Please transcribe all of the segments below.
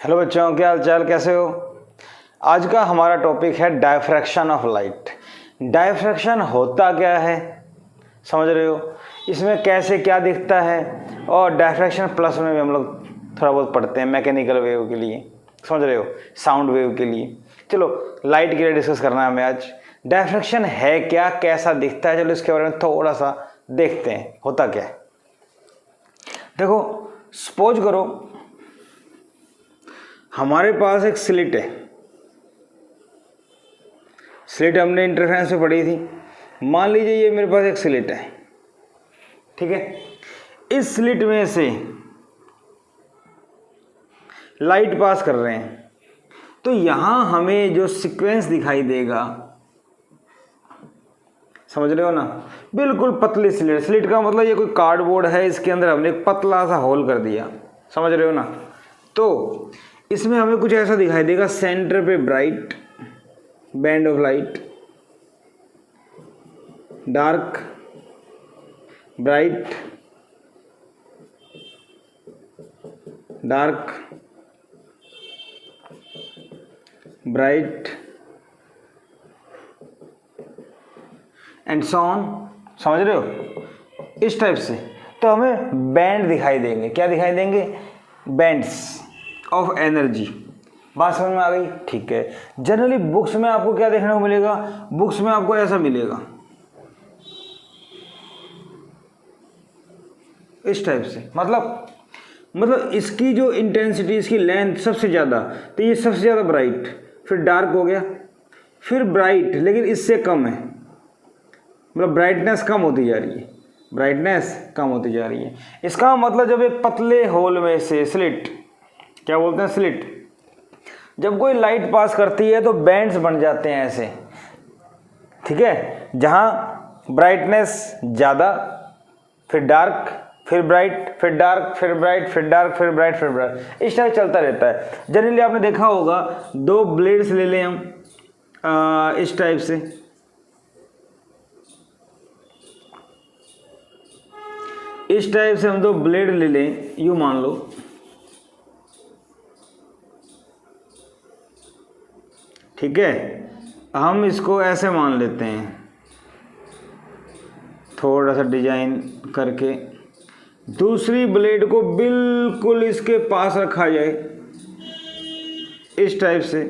Hello बच्चों, क्या हाल चाल, कैसे हो। आज का हमारा टॉपिक है डायफ्रैक्शन ऑफ लाइट। डायफ्रैक्शन होता क्या है, समझ रहे हो, इसमें कैसे क्या दिखता है। और डायफ्रैक्शन प्लस में भी हम लोग थोड़ा बहुत पढ़ते हैं मैकेनिकल वेव के लिए, समझ रहे हो, साउंड वेव के लिए। चलो लाइट के लिए डिस्कस करना है हमें आज। डायफ्रैक्शन है क्या, कैसा दिखता है, चलो इसके बारे में थोड़ा सा देखते हैं होता क्या है। देखो सपोज करो हमारे पास एक स्लिट है। स्लिट हमने इंटरफेरेंस में पढ़ी थी। मान लीजिए ये मेरे पास एक स्लिट है, ठीक है। इस स्लिट में से लाइट पास कर रहे हैं, तो यहां हमें जो सीक्वेंस दिखाई देगा, समझ रहे हो ना, बिल्कुल पतली स्लिट। स्लिट का मतलब ये कोई कार्डबोर्ड है, इसके अंदर हमने एक पतला सा होल कर दिया, समझ रहे हो ना। तो इसमें हमें कुछ ऐसा दिखाई देगा, सेंटर पे bright band of light, dark, bright, dark, bright and so on, समझ रहे हो, इस टाइप से। तो हमें बैंड दिखाई देंगे, क्या दिखाई देंगे, बैंड्स ऑफ एनर्जी। बात समझ में आ गई, ठीक है। जनरली बुक्स में आपको क्या देखने को मिलेगा, बुक्स में आपको ऐसा मिलेगा, इस टाइप से। मतलब इसकी जो इंटेंसिटी, इसकी लेंथ सबसे ज़्यादा, तो ये सबसे ज़्यादा ब्राइट, फिर डार्क हो गया, फिर ब्राइट लेकिन इससे कम है, मतलब ब्राइटनेस कम होती जा रही है, ब्राइटनेस कम होती जा रही है। इसका मतलब जब एक पतले होल में से स्लिट, क्या बोलते हैं स्लिट, जब कोई लाइट पास करती है तो बैंड्स बन जाते हैं ऐसे, ठीक है। जहां ब्राइटनेस ज़्यादा, फिर डार्क, फिर ब्राइट, फिर डार्क, फिर ब्राइट, फिर डार्क, फिर ब्राइट, फिर ब्राइट, इस टाइप चलता रहता है। जनरली आपने देखा होगा, दो ब्लेड्स ले लें हम इस टाइप से, इस टाइप से हम दो ब्लेड ले लें, यूं मान लो, ठीक है। हम इसको ऐसे मान लेते हैं, थोड़ा सा डिजाइन करके, दूसरी ब्लेड को बिल्कुल इसके पास रखा जाए, इस टाइप से।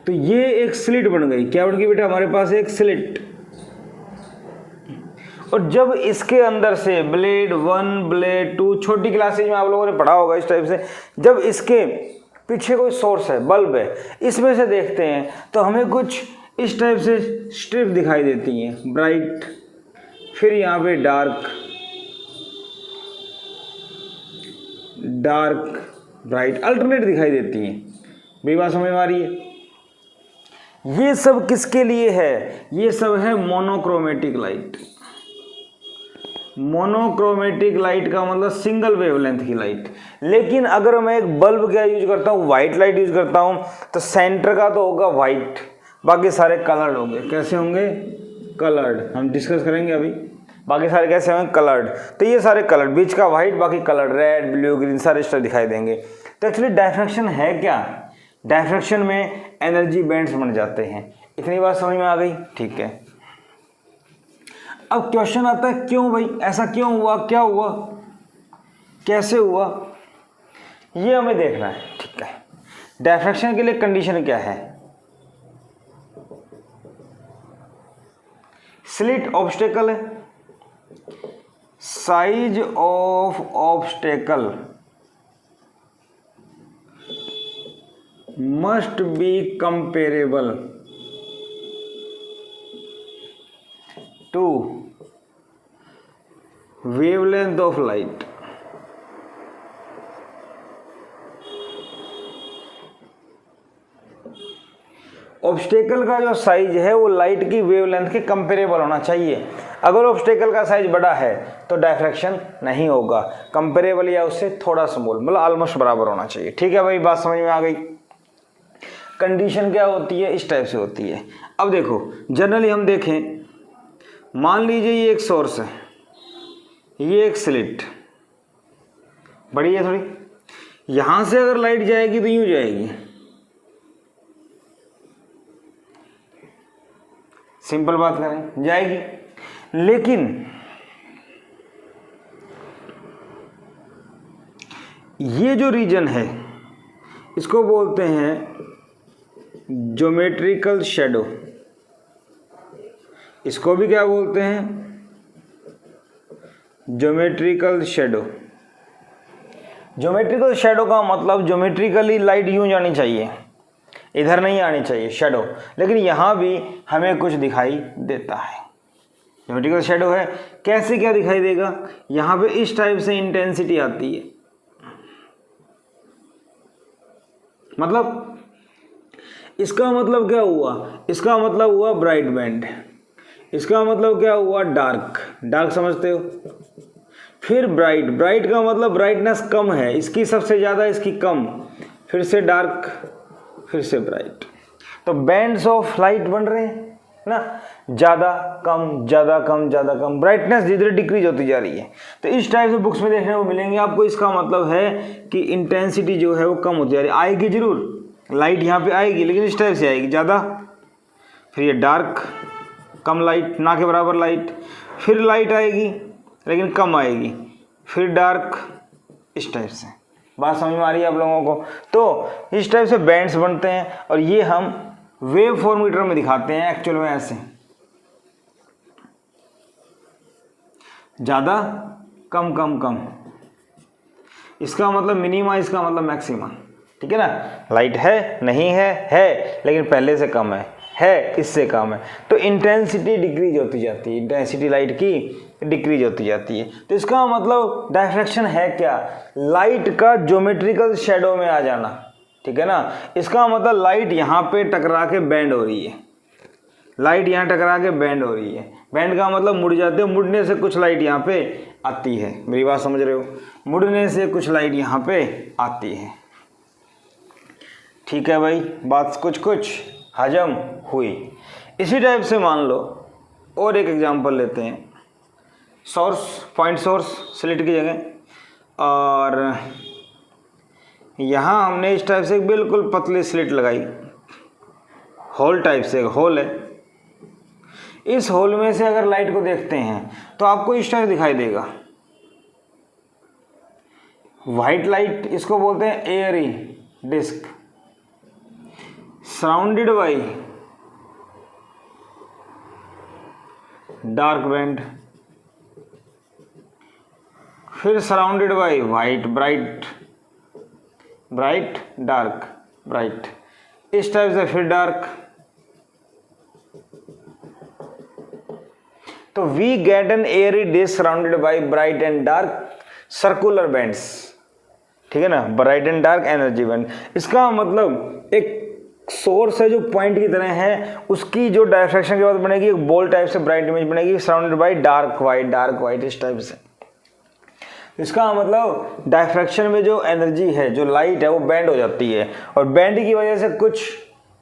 तो ये एक स्लिट बन गई, क्या बन गई बेटा, हमारे पास एक स्लिट। और जब इसके अंदर से ब्लेड 1, ब्लेड 2, छोटी क्लासेज में आप लोगों ने पढ़ा होगा इस टाइप से, जब इसके पीछे कोई सोर्स है, बल्ब है, इसमें से देखते हैं तो हमें कुछ इस टाइप से स्ट्रिप दिखाई देती हैं, ब्राइट, फिर यहाँ पे डार्क, डार्क, ब्राइट, अल्टरनेट दिखाई देती हैं। मेरी बात समझ में आ रही है। ये सब किसके लिए है, ये सब है मोनोक्रोमेटिक लाइट। मोनोक्रोमेटिक लाइट का मतलब सिंगल वेवलेंथ की लाइट। लेकिन अगर मैं एक बल्ब क्या यूज करता हूँ, वाइट लाइट यूज करता हूँ, तो सेंटर का तो होगा वाइट, बाकी सारे कलर्ड होंगे। कैसे होंगे, कलर्ड, हम डिस्कस करेंगे अभी। बाकी सारे कैसे होंगे, कलर्ड। तो ये सारे कलर्ड, बीच का वाइट, बाकी कलर्ड, रेड, ब्लू, ग्रीन, सारे इस तरह दिखाई देंगे। तो एक्चुअली डायफ्रैक्शन है क्या, डायफ्रैक्शन में एनर्जी बैंड्स बन जाते हैं। इतनी बात समझ में आ गई, ठीक है। अब क्वेश्चन आता है, क्यों भाई ऐसा क्यों हुआ, क्या हुआ, कैसे हुआ, ये हमें देखना है, ठीक है। डायफ्रैक्शन के लिए कंडीशन क्या है, स्लिट ऑब्स्टेकल है, size of obstacle must be comparable to wavelength of light. Obstacle का जो साइज है वो लाइट की वेवलेंथ के कंपेरेबल होना चाहिए। अगर ऑब्स्टेकल का साइज बड़ा है तो डायफ्रैक्शन नहीं होगा, कंपेरेबल या उससे थोड़ा स्मॉल, मतलब ऑलमोस्ट बराबर होना चाहिए, ठीक है भाई, बात समझ में आ गई। कंडीशन क्या होती है, इस टाइप से होती है। अब देखो जनरली हम देखें, मान लीजिए ये एक सोर्स है, ये एक स्लिट, बड़ी है थोड़ी, यहां से अगर लाइट जाएगी तो यूं जाएगी, सिंपल बात करें जाएगी, लेकिन ये जो रीजन है इसको बोलते हैं ज्योमेट्रिकल शैडो। इसको भी क्या बोलते हैं? Geometrical shadow. ज्योमेट्रिकल शैडो का मतलब ज्योमेट्रिकली लाइट यूं जानी चाहिए, इधर नहीं आनी चाहिए शैडो, लेकिन यहां भी हमें कुछ दिखाई देता है। ज्योमेट्रिकल शैडो है, कैसे क्या दिखाई देगा? यहां पे इस टाइप से इंटेंसिटी आती है, मतलब इसका मतलब क्या हुआ? इसका मतलब हुआ ब्राइट बैंड, इसका मतलब क्या हुआ? डार्क। डार्क समझते हो? फिर ब्राइट, ब्राइट का मतलब ब्राइटनेस कम है, इसकी सबसे ज़्यादा, इसकी कम, फिर से डार्क, फिर से ब्राइट। तो बैंड्स ऑफ लाइट बन रहे हैं ना, ज़्यादा कम, ज़्यादा कम, ज़्यादा कम, ब्राइटनेस धीरे धीरे डिक्रीज होती जा रही है। तो इस टाइप से बुक्स में देखने को मिलेंगे आपको। इसका मतलब है कि इंटेंसिटी जो है वो कम होती जा रही है। आएगी जरूर लाइट, यहाँ पे आएगी, लेकिन इस टाइप से आएगी ज़्यादा, फिर ये डार्क, कम लाइट, ना के बराबर लाइट, फिर लाइट आएगी लेकिन कम आएगी, फिर डार्क, इस टाइप से। बात समझ में आ रही है आप लोगों को? तो इस टाइप से बैंड्स बनते हैं, और ये हम वेव फॉर्म मीटर में दिखाते हैं एक्चुअल में ऐसे, ज़्यादा, कम, कम, कम। इसका मतलब मिनिमा, इसका मतलब मैक्सिमा, ठीक है ना। लाइट है, नहीं है लेकिन पहले से कम है इससे कम है, तो इंटेंसिटी डिक्रीज होती जाती है, इंटेंसिटी लाइट की डिक्रीज होती जाती है। तो इसका मतलब डायफ्रैक्शन है क्या? लाइट का ज्योमेट्रिकल शैडो में आ जाना, ठीक है ना। इसका मतलब लाइट यहाँ पे टकरा के बैंड हो रही है, लाइट यहाँ टकरा के बैंड हो रही है। बैंड का मतलब मुड़ जाते हो, मुड़ने से कुछ लाइट यहाँ पे आती है, मेरी बात समझ रहे हो? मुड़ने से कुछ लाइट यहाँ पे आती है, ठीक है भाई, बात कुछ हजम हुई। इसी टाइप से मान लो और एक एग्जांपल लेते हैं, सोर्स, पॉइंट सोर्स स्लिट की जगह, और यहाँ हमने इस टाइप से बिल्कुल पतली स्लिट लगाई, होल टाइप से एक होल है। इस होल में से अगर लाइट को देखते हैं तो आपको इस टाइप दिखाई देगा, वाइट लाइट, इसको बोलते हैं airy disc, surrounded by dark band, फिर surrounded by white, bright, bright, dark, bright, इस टाइप से फिर डार्क। तो we get an airy disc surrounded by bright and dark circular bands, ठीक है ना, bright and dark energy band. इसका मतलब एक सोर्स है जो पॉइंट की तरह है, उसकी जो डायफ्रैक्शन के बाद बनेगी एक बॉल टाइप से ब्राइट इमेज बनेगी सराउंडेड बाय डार्क वाइट, इस टाइप से। इसका मतलब डायफ्रैक्शन में जो एनर्जी है, जो लाइट है, वो बैंड हो जाती है, और बैंड की वजह से कुछ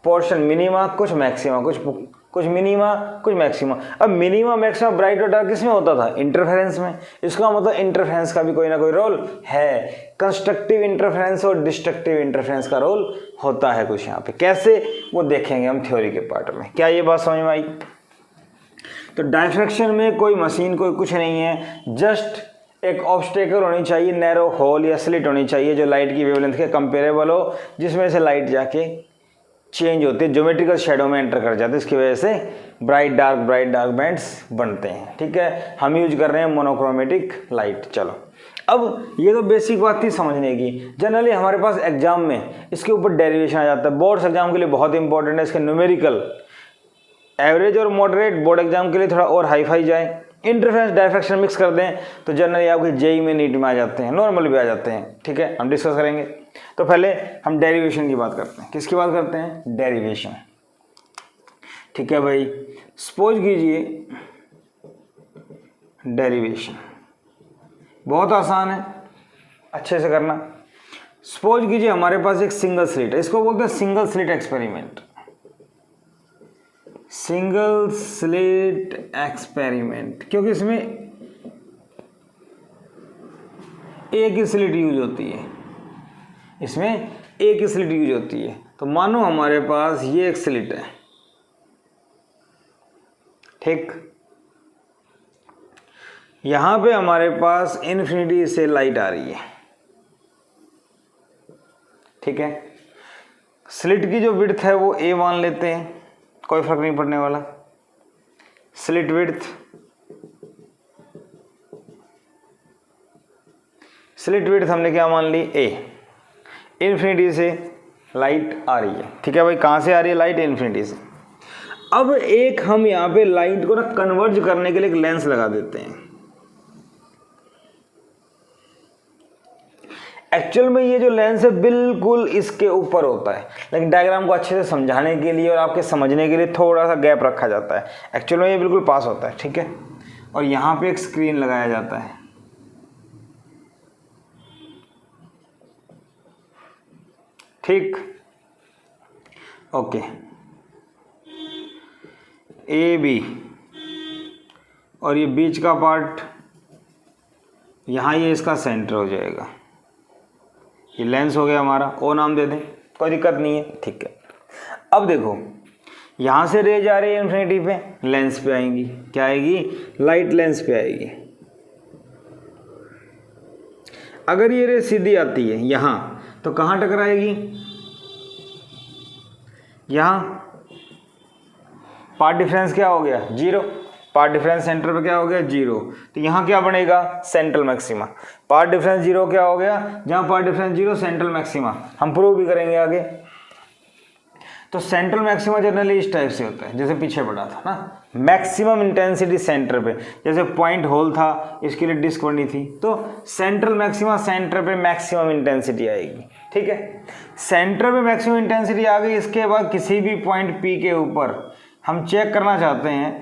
पोर्शन मिनिमा, कुछ मैक्सिमा, कुछ मिनिमा, कुछ मैक्सिमा। अब मिनिमा मैक्सिमा ब्राइट और डार्क किसमें होता था? इंटरफेरेंस में। इसका मतलब इंटरफेरेंस का भी कोई ना कोई रोल है, कंस्ट्रक्टिव इंटरफेरेंस और डिस्ट्रक्टिव इंटरफेरेंस का रोल होता है कुछ यहाँ पे। कैसे, वो देखेंगे हम थ्योरी के पार्ट में। क्या ये बात समझ में आई? तो डायफ्रैक्शन में कोई मशीन, कोई कुछ नहीं है, जस्ट एक ऑब्स्टेकल होनी चाहिए, नैरो होल या स्लिट होनी चाहिए जो लाइट की वेवलेंथ के कंपेरेबल हो, जिसमें से लाइट जाके चेंज होती है, ज्योमेट्रिकल शेडो में एंटर कर जाते हैं। इसकी वजह से ब्राइट डार्क बैंड्स बनते हैं, ठीक है। हम यूज कर रहे हैं मोनोक्रोमेटिक लाइट। चलो, अब ये तो बेसिक बात थी समझने की। जनरली हमारे पास एग्जाम में इसके ऊपर डेरिवेशन आ जाता है, बोर्ड्स एग्जाम के लिए बहुत इंपॉर्टेंट है इसके न्यूमेरिकल। एवरेज और मॉडरेट बोर्ड एग्जाम के लिए थोड़ा और हाई फाई जाए, इंटरफेरेंस डायफ्रैक्शन मिक्स कर दें तो जनरली आपके जेई में, नीट में आ जाते हैं, नॉर्मल भी आ जाते हैं, ठीक है। हम डिस्कस करेंगे। तो पहले हम डेरिवेशन की बात करते हैं। किसकी बात करते हैं? डेरिवेशन, ठीक है भाई। सपोज कीजिए डेरिवेशन बहुत आसान है, अच्छे से करना। सपोज कीजिए हमारे पास एक सिंगल स्लिट है, इसको बोलते हैं single slit experiment. Single slit experiment, क्योंकि इसमें एक ही स्लिट यूज होती है, इसमें एक ही स्लिट यूज होती है। तो मानो हमारे पास ये एक स्लिट है, ठीक, यहां पे हमारे पास इन्फिनिटी से लाइट आ रही है, ठीक है। स्लिट की जो विड्थ है वो a मान लेते हैं, कोई फर्क नहीं पड़ने वाला। स्लिट विड्थ, स्लिट विड्थ हमने क्या मान ली, a। इन्फिनिटी से लाइट आ रही है, ठीक है भाई। कहां से आ रही है लाइट, इन्फिनिटी से। अब एक हम यहां पे लाइट को ना कन्वर्ज करने के लिए एक लेंस लगा देते हैं। एक्चुअल में ये जो लेंस है बिल्कुल इसके ऊपर होता है, लेकिन डायग्राम को अच्छे से समझाने के लिए और आपके समझने के लिए थोड़ा सा गैप रखा जाता है। एक्चुअल में ये बिल्कुल पास होता है, ठीक है। और यहाँ पे एक स्क्रीन लगाया जाता है, ठीक, ओके। ए बी, और ये बीच का पार्ट यहाँ ये इसका सेंटर हो जाएगा। ये लेंस हो गया हमारा, ओ नाम दे दें, कोई दिक्कत नहीं है, ठीक है। अब देखो यहाँ से रे जा रही है इन्फिनिटी पे, लेंस पे आएंगी, क्या आएगी, लाइट लेंस पे आएगी। अगर ये रे सीधी आती है यहाँ, तो कहाँ टकराएगी, यहाँ। पाथ डिफरेंस क्या हो गया, 0। पाथ डिफरेंस सेंटर पे क्या हो गया, 0। तो यहाँ क्या बनेगा, सेंट्रल मैक्सिमा। पाथ डिफरेंस 0 क्या हो गया, जहाँ पाथ डिफरेंस 0 सेंट्रल मैक्सिमा। हम प्रूव भी करेंगे आगे। तो सेंट्रल मैक्सिमा जनरली इस टाइप से होता है जैसे पीछे पड़ा था ना, मैक्सिमम इंटेंसिटी सेंटर पे, जैसे पॉइंट होल था, इसके लिए डिस्क बनी थी, तो सेंट्रल मैक्सिमा सेंटर पे मैक्सिमम इंटेंसिटी आएगी, ठीक है। सेंटर पे मैक्सिमम इंटेंसिटी आ गई, इसके बाद किसी भी पॉइंट पी के ऊपर हम चेक करना चाहते हैं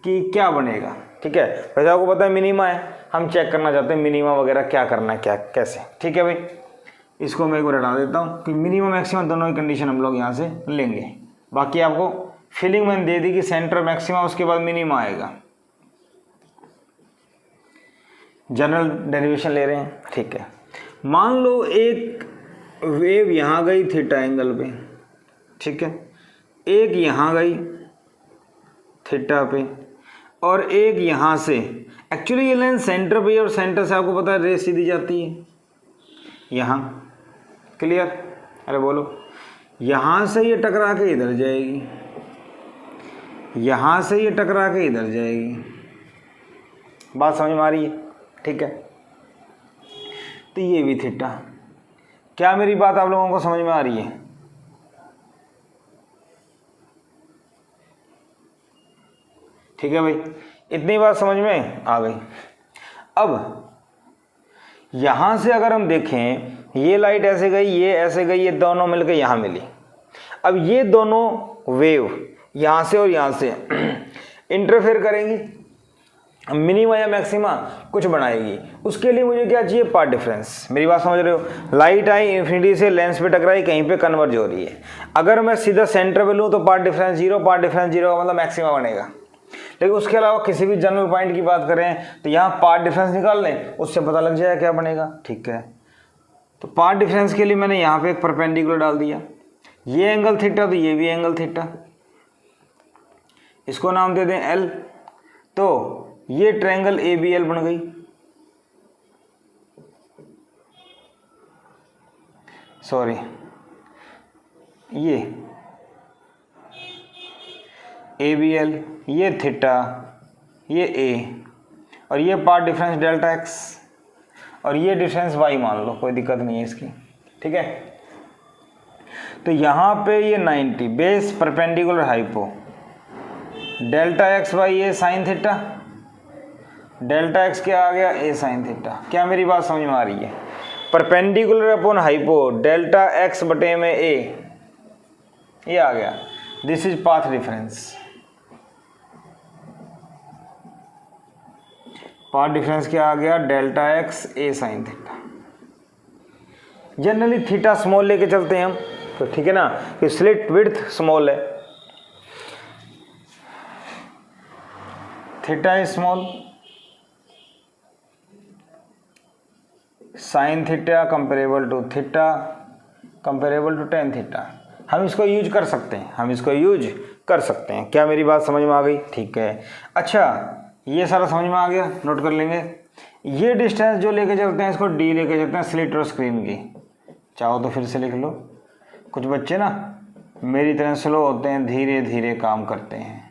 कि क्या बनेगा, ठीक है। वैसे आपको पता है मिनिमा है, हम चेक करना चाहते हैं मिनिमा वगैरह क्या करना है, क्या कैसे, ठीक है भाई। इसको मैं एक बार हटा देता हूँ कि मिनिमम मैक्सिमम दोनों ही कंडीशन हम लोग यहाँ से लेंगे। बाकी आपको फीलिंग मैंने दे दी कि सेंटर मैक्सिमम, उसके बाद मिनिमा आएगा। जनरल डेरिवेशन ले रहे हैं, ठीक है। मान लो एक वेव यहाँ गई थीटा एंगल पे, ठीक है, एक यहाँ गई थीटा पे, और एक यहाँ से। एक्चुअली ये लाइन सेंटर पे, और सेंटर से आपको पता है रे सीधी जाती है यहाँ, क्लियर। अरे बोलो, यहाँ से ये टकरा के इधर जाएगी, यहाँ से ये टकरा के इधर जाएगी। बात समझ में आ रही है, ठीक है। तो ये भी थीटा। क्या मेरी बात आप लोगों को समझ में आ रही है, ठीक है भाई। इतनी बात समझ में आ गई। अब यहां से अगर हम देखें, ये लाइट ऐसे गई, ये ऐसे गई, ये दोनों मिलकर यहां मिली। अब ये दोनों वेव यहां से और यहां से इंटरफेयर करेंगी, मिनिमा या मैक्सिमा कुछ बनाएगी। उसके लिए मुझे क्या चाहिए, पाथ डिफरेंस। मेरी बात समझ रहे हो, लाइट आई इन्फिनिटी से, लेंस पे टकराई, कहीं पे कन्वर्ज हो रही है। अगर मैं सीधा सेंटर पे लूँ तो पाथ डिफरेंस 0, पाथ डिफरेंस 0 मतलब मैक्सिमा बनेगा। लेकिन उसके अलावा किसी भी जनरल पॉइंट की बात करें तो यहाँ पाथ डिफरेंस निकाल लें, उससे पता लग जाएगा क्या बनेगा, ठीक है। तो पाथ डिफरेंस के लिए मैंने यहाँ पे एक परपेंडिकुलर डाल दिया, ये एंगल थीटा तो ये भी एंगल थीटा, इसको नाम दे दें L। तो ये ट्रायंगल ABL बन गई। सॉरी, ये ABL, ये थीटा, ये A, और ये पाथ डिफरेंस डेल्टा x, और ये डिफरेंस y मान लो, कोई दिक्कत नहीं है इसकी, ठीक है। तो यहाँ पे ये 90 base perpendicular hypo, delta x by A sine theta, delta x क्या आ गया, a साइन थीटा। क्या मेरी बात समझ में आ रही है, perpendicular upon hypo, delta x बटे में a, ये आ गया। This is path difference. Path difference क्या आ गया, delta x a sine theta. Generally theta small लेके चलते हैं हम, तो ठीक है ना, कि स्लिट विड्थ स्मॉल है, theta is small, sine theta comparable to theta comparable to tan theta. हम इसको यूज कर सकते हैं, हम इसको यूज कर सकते हैं। क्या मेरी बात समझ में आ गई? ठीक है। अच्छा, ये सारा समझ में आ गया, नोट कर लेंगे। ये डिस्टेंस जो लेके चलते हैं इसको डी लेके चलते हैं स्लिट और स्क्रीन की। चाहो तो फिर से लिख लो। कुछ बच्चे ना मेरी तरह स्लो होते हैं, धीरे धीरे काम करते हैं।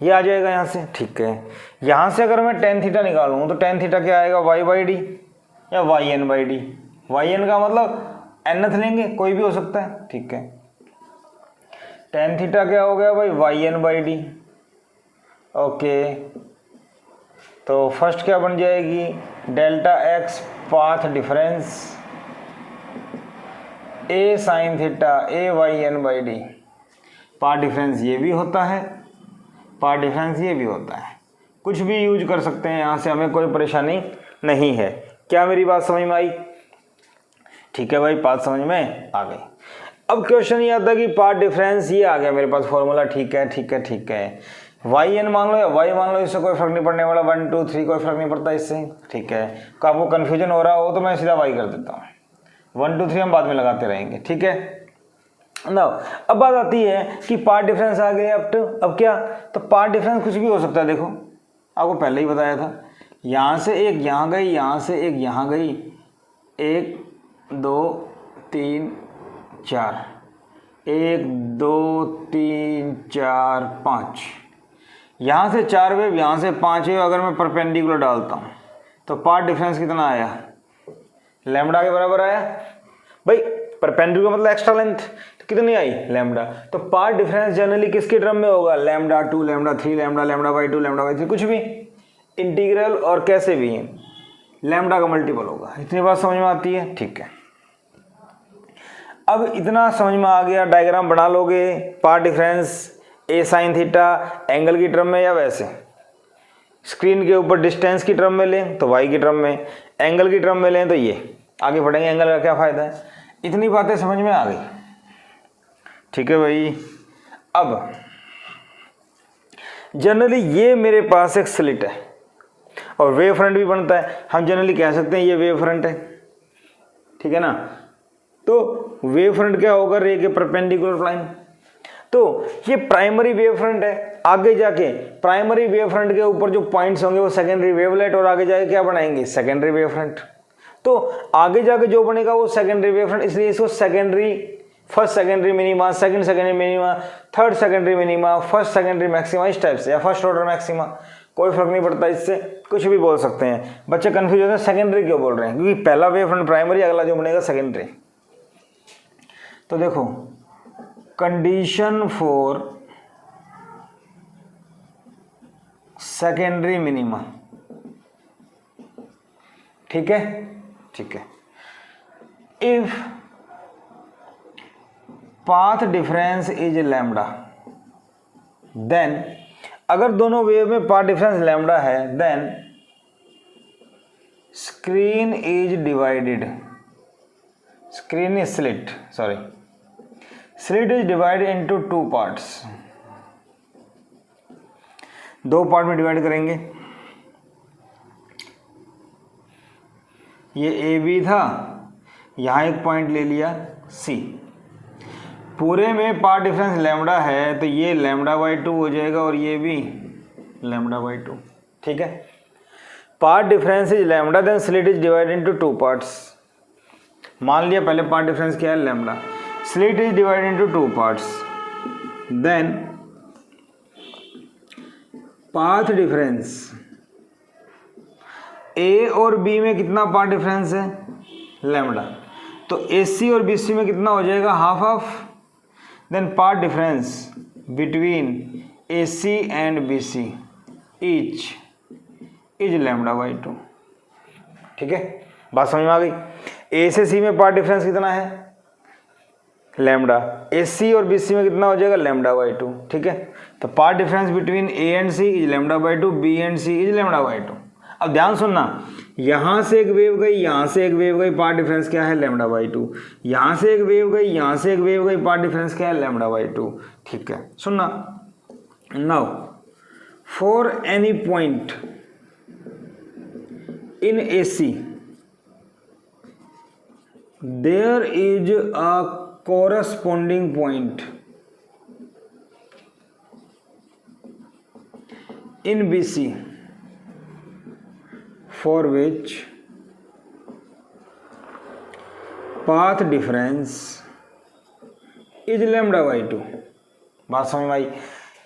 ये आ जाएगा यहाँ से, ठीक है। यहाँ से अगर मैं टेन थीटा निकालूँ तो टेन थीटा क्या आएगा? वाई बाई डी या y n by d. Y n का मतलब एनथ लेंगे, कोई भी हो सकता है, ठीक है। टेन थीटा क्या हो गया भाई? Y n by d. Okay, तो फर्स्ट क्या बन जाएगी? Delta x path difference a sine theta a y n by d. Path difference ये भी होता है, पाथ डिफरेंस ये भी होता है। कुछ भी यूज कर सकते हैं यहाँ से, हमें कोई परेशानी नहीं है। क्या मेरी बात समझ में आई? ठीक है भाई, बात समझ में आ गई। अब क्वेश्चन ये आता है कि पाथ डिफरेंस ये आ गया मेरे पास फॉर्मूला, ठीक है ठीक है ठीक है। वाई एन मान लो या वाई मान लो, इससे कोई फर्क नहीं पड़ने वाला। 1 2 3 कोई फर्क नहीं पड़ता इससे, ठीक है। तो आपको कन्फ्यूजन हो रहा हो तो मैं सीधा वाई कर देता हूँ। 1 2 3 हम बाद में लगाते रहेंगे, ठीक है ना। अब बात आती है कि पाथ डिफरेंस आ गया। अब क्या? तो पाथ डिफरेंस कुछ भी हो सकता है। देखो, आपको पहले ही बताया था, यहाँ से एक यहाँ गई, यहाँ से एक यहाँ गई, 1 2 3 4, 1 2 3 4 5, यहाँ से 4 वेव, यहाँ से 5 वेव अगर मैं परपेंडिकुलर डालता हूँ तो पाथ डिफरेंस कितना आया? लैम्बडा के बराबर आया भाई। परपेंडिकुलर मतलब एक्स्ट्रा लेंथ, तो कितनी आई? लैम्बडा। तो पाथ डिफरेंस जनरली किसके टर्म में होगा? Lambda 2 lambda 3 lambda lambda by 2 lambda by 3, कुछ भी इंटीग्रल और कैसे भी लैम्बडा का मल्टीपल होगा। इतनी बात समझ में आती है, ठीक है। अब इतना समझ में आ गया, डायग्राम बना लोगे। Path difference a sine theta angle की टर्म में या वैसे स्क्रीन के ऊपर डिस्टेंस की टर्म में लें तो वाई की टर्म में, एंगल की टर्म में लें तो ये। आगे बढ़ेंगे, एंगल का क्या फ़ायदा है। इतनी बातें समझ में आ गई, ठीक है भाई। अब जनरली ये मेरे पास एक स्लिट है और वेव फ्रंट भी बनता है। हम जनरली कह सकते हैं ये वेव फ्रंट है, ठीक है ना। तो वेव फ्रंट क्या होगा? रे के परपेंडिकुलर लाइन। तो ये प्राइमरी वेव फ्रंट है। आगे जाके प्राइमरी वेव फ्रंट के ऊपर जो पॉइंट्स होंगे वो सेकेंडरी वेवलेट, और आगे जाके क्या बनाएंगे? Secondary wave front. तो आगे जाके जो बनेगा वो सेकेंडरी वेव फ्रंट, इसलिए इसको secondary, first secondary minima, second secondary minima, third secondary minima, first secondary maxima, इस टाइप से, या फर्स्ट ऑर्डर मैक्सिमा, कोई फर्क नहीं पड़ता, इससे कुछ भी बोल सकते हैं। बच्चे कंफ्यूज होते हैं सेकेंडरी क्यों बोल रहे हैं, क्योंकि पहला वेव फ्रंट प्राइमरी, अगला जो बनेगा सेकेंडरी। तो देखो, कंडीशन फॉर सेकेंडरी मिनिमा, ठीक है ठीक है। If path difference is lambda, then अगर दोनों वेव में पाथ डिफरेंस लैम्बडा है, then screen is divided, screen is slit, sorry, slit is divided into 2 parts. 2 part में डिवाइड करेंगे। ये ए बी था, यहाँ एक पॉइंट ले लिया सी। पूरे में पार्ट डिफरेंस लैम्बडा है तो ये लैम्बडा बाई 2 हो जाएगा और ये भी लैम्बडा बाई 2, ठीक है। Path difference is lambda, then slit is divided into 2 parts. मान लिया पहले पार्ट डिफरेंस क्या है? Lambda. Slit is divided into 2 parts, then path difference A और बी में कितना पार्ट डिफरेंस है? लैम्बडा। तो ए सी और बी सी में कितना हो जाएगा? Half half. Then part difference between A C and B C each is lambda by 2, ठीक है। बात समझ में आ गई। ए से सी में पार्ट डिफरेंस कितना है? लैम्बडा। ए सी और बी सी में कितना हो जाएगा? लैम्बडा बाई 2, ठीक है। तो part difference between A and C is lambda by 2, B and C is lambda by 2। अब ध्यान सुनना, यहाँ से एक वेव गई, यहाँ से एक वेव गई, पार्ट डिफरेंस क्या है? Lambda by 2। यहाँ से एक वेव गई, यहाँ से एक वेव गई, पार्ट डिफरेंस क्या है? लैम्बडा बाई 2, ठीक है। सुनना, now for any point in AC there is a corresponding point in BC for which path difference is lambda by 2। बात समझ में आई?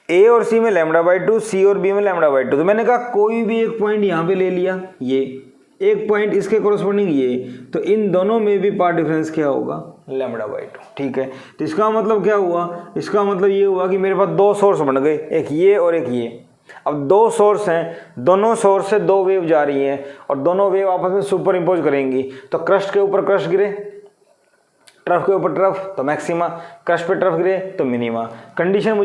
ए और सी में लैम्डा बाई 2, सी और बी में लैम्डा बाई 2। तो मैंने कहा कोई भी एक पॉइंट यहाँ पे ले लिया, ये एक पॉइंट इसके कोरस्पोंडिंग ये, तो इन दोनों में भी पाथ डिफरेंस क्या होगा? Lambda by 2। ठीक है, तो इसका मतलब क्या हुआ? इसका मतलब ये हुआ कि मेरे पास दो सोर्स बन गए, एक ये और एक ये। अब दो सोर्स हैं, दोनों सोर्स से दो वेव जा रही हैं और दोनों वेव आपस में सुपर इम्पोज करेंगी। तो क्रस्ट के ऊपर क्रस्ट गिरे, ट्रफ के ऊपर ट्रफ, तो मैक्सिमा। क्रस्ट पे ट्रफ गिरे तो मिनिमा। कंडीशन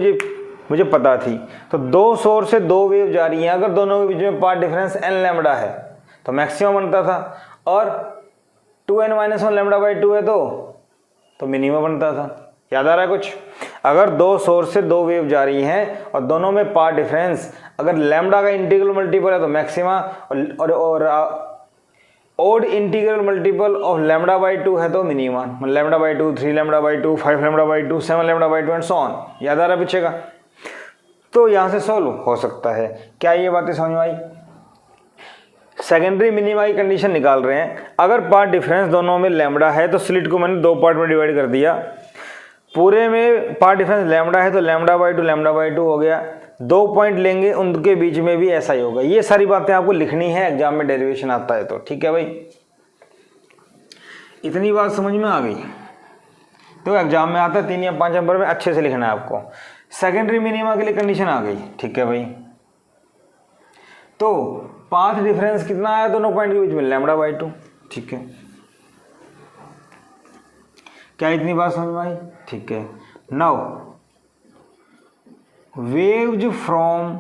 मुझे पता थी। तो दो सोर्स से दो वेव जा रही हैं, अगर दोनों के बीच में पाथ डिफरेंस n लैम्डा है तो मैक्सिमम बनता था, और 2n-1 लैम्डा बाई 2 है तो मिनिमम बनता था। याद आ रहा है कुछ? अगर दो सोर्स से दो वेव जा रही हैं और दोनों में पाथ डिफरेंस अगर लैम्डा का इंटीग्रल मल्टीपल है तो मैक्सिमा, और odd integral multiple of lambda by 2 है तो minima. Lambda by 2, 3 lambda by 2, 5 lambda by 2, 7 lambda by 2 and so on. याद आ रहा है पीछे का? तो यहाँ से सॉल्व हो सकता है। क्या ये बातें समझ में आई? सेकेंडरी मिनिमा की कंडीशन निकाल रहे हैं। अगर पाथ डिफरेंस दोनों में लैम्डा है तो स्लिट को मैंने दो पार्ट में डिवाइड कर दिया। पूरे में पाथ डिफरेंस लैम्डा है तो लैम्डा बाई 2 हो गया। दो पॉइंट लेंगे, उनके बीच में भी ऐसा ही होगा। ये सारी बातें आपको लिखनी है, एग्जाम में डेरिवेशन आता है तो। ठीक है भाई, इतनी बात समझ में आ गई? तो एग्जाम में आता है 3 या 5 नंबर में, अच्छे से लिखना है आपको। सेकेंडरी मिनिमा के लिए कंडीशन आ गई। ठीक है भाई, तो पाथ डिफरेंस कितना आया दोनों पॉइंट के बीच में? Lambda by 2। ठीक है, क्या इतनी बात समझ में आई? ठीक है, now waves from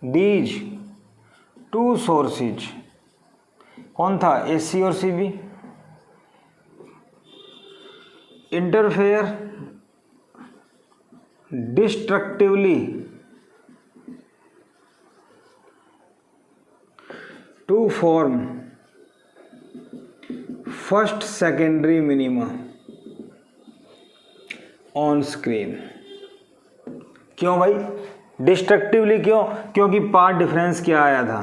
these two sources, कौन था? AC और CB, interfere destructively to form first secondary minima on screen. क्यों भाई डिस्ट्रक्टिवली? क्यों? क्योंकि पाथ डिफरेंस क्या आया था?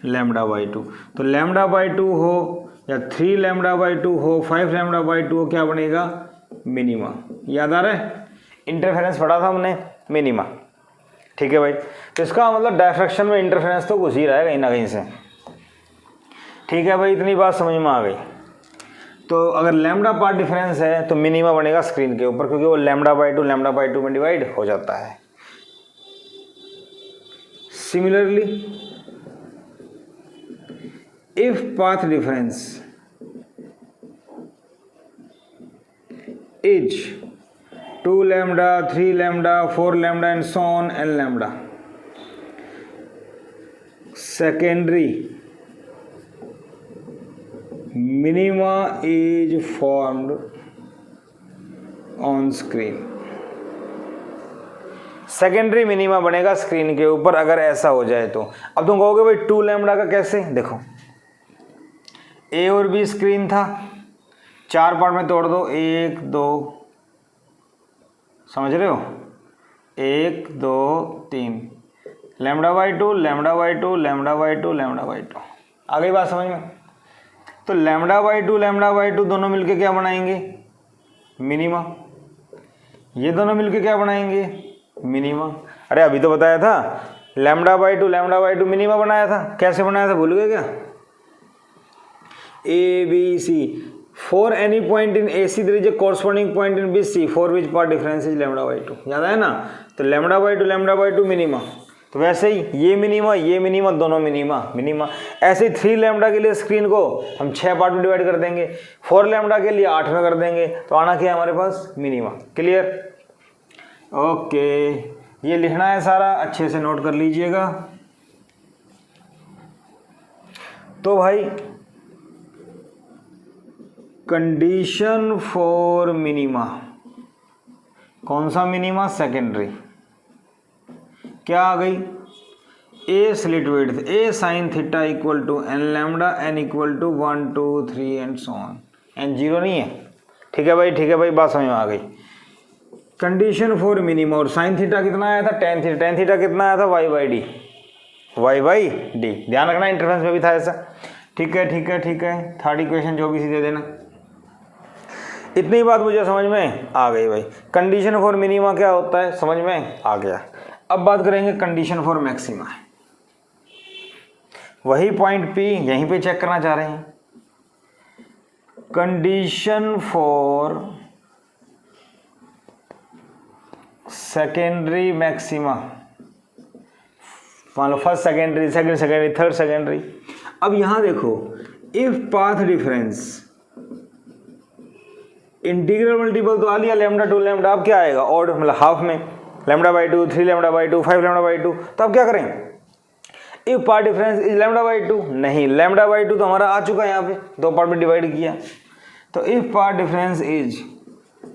Lambda by 2। तो लैम्डा बाई 2 हो या 3 लैम्डा बाई 2 हो, 5 लैम्डा बाई 2 हो, क्या बनेगा? मिनिमा। याद आ रहा है? इंटरफेरेंस पढ़ा था हमने, मिनिमा। ठीक है भाई, तो इसका मतलब डायफ्रैक्शन में इंटरफेरेंस तो घुस ही रहा है कहीं ना कहीं से। ठीक है भाई, इतनी बात समझ में आ गई। तो अगर लैम्डा पाथ डिफरेंस है तो मिनिमा बनेगा स्क्रीन के ऊपर, क्योंकि वो लैम्डा बाई 2 में डिवाइड हो जाता है। Similarly if path difference is 2 lambda, 3 lambda, 4 lambda and so on n lambda, secondary minima is formed on screen. Secondary minima बनेगा स्क्रीन के ऊपर अगर ऐसा हो जाए तो। अब तुम कहोगे भाई 2 लैम्डा का कैसे? देखो, A और B स्क्रीन था, 4 पार्ट में तोड़ दो, 1 2, समझ रहे हो? 1 2 3, lambda by 2, lambda by 2, lambda by 2, lambda by 2। आ गई बात समझ में? तो लैम्डा बाई 2 दोनों मिलके क्या बनाएंगे? मिनिमा। ये दोनों मिलके क्या बनाएंगे? मिनिमा। अरे अभी तो बताया था, लैम्डा बाई 2 मिनिमा बनाया था। कैसे बनाया था भूल गए क्या? ABC, for any point in AC there is a corresponding point in BC for which path difference is lambda by 2। याद है ना? तो लैम्डा बाई 2 मिनिमा। तो वैसे ही ये मिनिमा दोनों मिनिमा। ऐसे ही 3 लैम्डा के लिए स्क्रीन को हम 6 पार्ट में डिवाइड कर देंगे, 4 लैम्डा के लिए 8 में कर देंगे, तो आना क्या है हमारे पास? मिनिमा। क्लियर? ओके, ये लिखना है सारा, अच्छे से नोट कर लीजिएगा। तो भाई कंडीशन फॉर मिनिमा, कौन सा मिनिमा? सेकेंडरी। क्या आ गई? A slit width a sine theta equal to N lambda N equal to 1 2 3 and so on. N zero नहीं है, ठीक है भाई, बात समझ में आ गई। कंडीशन फॉर मिनिमम, और साइन थीटा कितना आया था, टेन थीटा कितना आया था, वाई बाई डी। ध्यान रखना इंटरफेरेंस में भी था ऐसा। ठीक है। थर्ड इक्वेशन जो भी सीधे देना। इतनी बात मुझे समझ में आ गई भाई। कंडीशन फॉर मिनिमा क्या होता है समझ में आ गया। अब बात करेंगे कंडीशन फॉर मैक्सिमा। वही पॉइंट पी यहीं पे चेक करना चाह रहे हैं। कंडीशन फॉर सेकेंडरी मैक्सिमा, मान लो first secondary, second secondary, third secondary. अब यहां देखो, if path difference integral multiple तो आ लिया लैम्डा टू लैम्डा, अब क्या आएगा ऑड, मतलब हाफ में lambda by to, 3 lambda by to, 5 lambda by to. तो अब क्या करें, if part difference is lambda by to, नहीं लैम्डा बाई टू तो हमारा आ चुका है यहाँ पे, 2 पार्ट में डिवाइड किया। तो if part difference is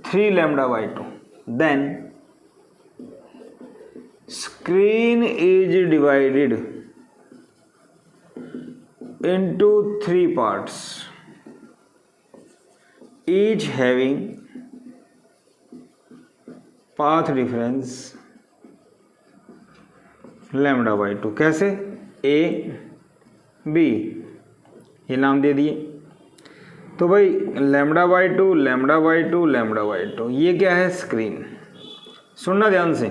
3 lambda by two, then screen is divided into 3 parts, each having path difference lambda by 2। कैसे, A B ये नाम दे दिए। तो भाई lambda by two, lambda by two, lambda by two, ये क्या है स्क्रीन। सुनना ध्यान से,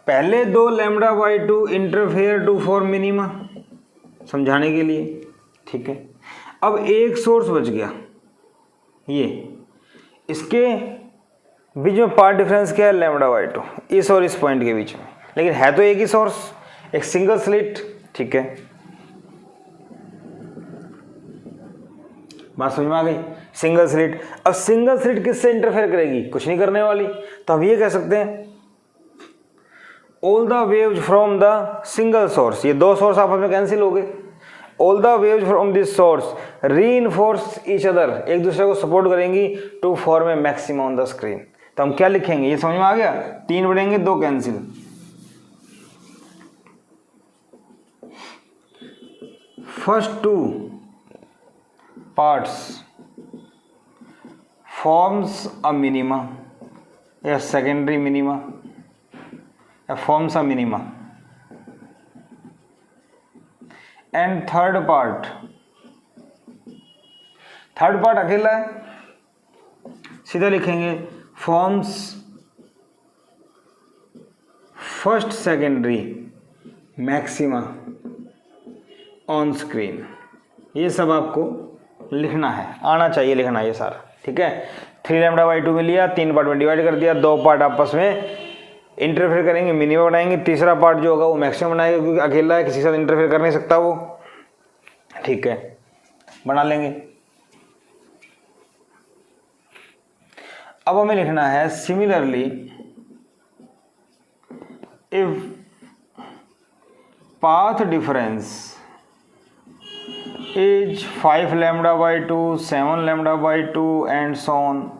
पहले 2 lambda by two interfere to for minima समझाने के लिए, ठीक है। अब एक सोर्स बच गया, ये इसके बीच में पार्ट डिफरेंस क्या है लैम्डा बाई टू, इस और इस पॉइंट के बीच में, लेकिन है तो एक ही सोर्स, एक सिंगल स्लिट, ठीक है। बात समझ में आ गई, सिंगल स्लिट। अब सिंगल स्लिट किससे इंटरफेयर करेगी, कुछ नहीं करने वाली। तो हम ये कह सकते हैं all the waves from the single source, ये 2 सोर्स आपस में कैंसिल हो गए। All the waves from this source reinforce each other, एक दूसरे को सपोर्ट करेंगी to form a maximum on the screen. तो हम क्या लिखेंगे, ये समझ में आ गया, 3 बढ़ेंगे 2 cancel. First 2 parts forms a minima या सेकेंडरी मिनिमा या forms a minima, and third part अकेला है, सीधा लिखेंगे forms first secondary maxima on screen. ये सब आपको लिखना है, आना चाहिए लिखना ये सारा, ठीक है। 3 लैम्डा बाई टू में लिया, 3 पार्ट में डिवाइड कर दिया, 2 पार्ट आपस में इंटरफेयर करेंगे, मिनिमम बनाएंगे, तीसरा पार्ट जो होगा वो मैक्सिमम बनाएगा, क्योंकि अकेला है किसी के साथ इंटरफेयर कर नहीं सकता वो, ठीक है, बना लेंगे। अब हमें लिखना है similarly if path difference is 5 lambda by two, 7 lambda by two and so on,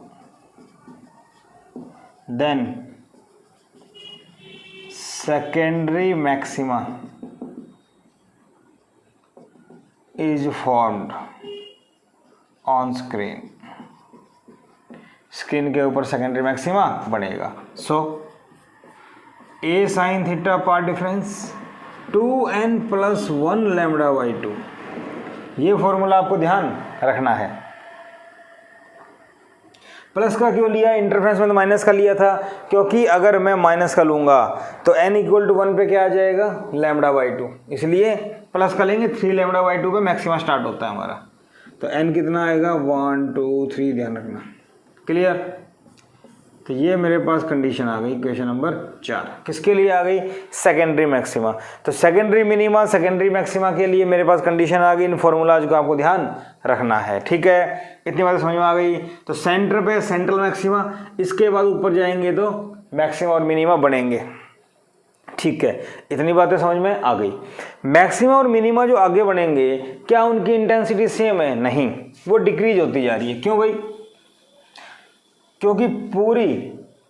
then secondary maxima is formed on screen, screen के ऊपर सेकेंडरी मैक्सिमा बनेगा। So a sine theta path difference 2n + 1 lambda by two, ये formula आपको ध्यान रखना है। Plus का क्यों लिया, इंटरफेरेंस में तो माइनस का लिया था, क्योंकि अगर मैं माइनस का लूंगा तो n = 1 पे क्या आ जाएगा लैम्डा बाई टू, इसलिए प्लस का लेंगे। 3 लैम्डा बाई टू पे मैक्सिमा स्टार्ट होता है हमारा, तो n कितना आएगा 1 2 3, ध्यान रखना, क्लियर। तो ये मेरे पास कंडीशन आ गई, क्वेश्चन नंबर 4 किसके लिए आ गई, सेकेंडरी मैक्सिमा। तो सेकेंडरी मिनिमा सेकेंडरी मैक्सिमा के लिए मेरे पास कंडीशन आ गई, इन फॉर्मूलाज को आपको ध्यान रखना है, ठीक है। इतनी बात समझ में आ गई। तो सेंटर पे सेंट्रल मैक्सिमा, इसके बाद ऊपर जाएंगे तो मैक्सिमा और मिनिमा बनेंगे, ठीक है। इतनी बातें समझ में आ गई। मैक्सिमा और मिनिमा जो आगे बनेंगे, क्या उनकी इंटेंसिटी सेम है, नहीं, वो डिक्रीज होती जा रही है। क्यों भाई, क्योंकि पूरी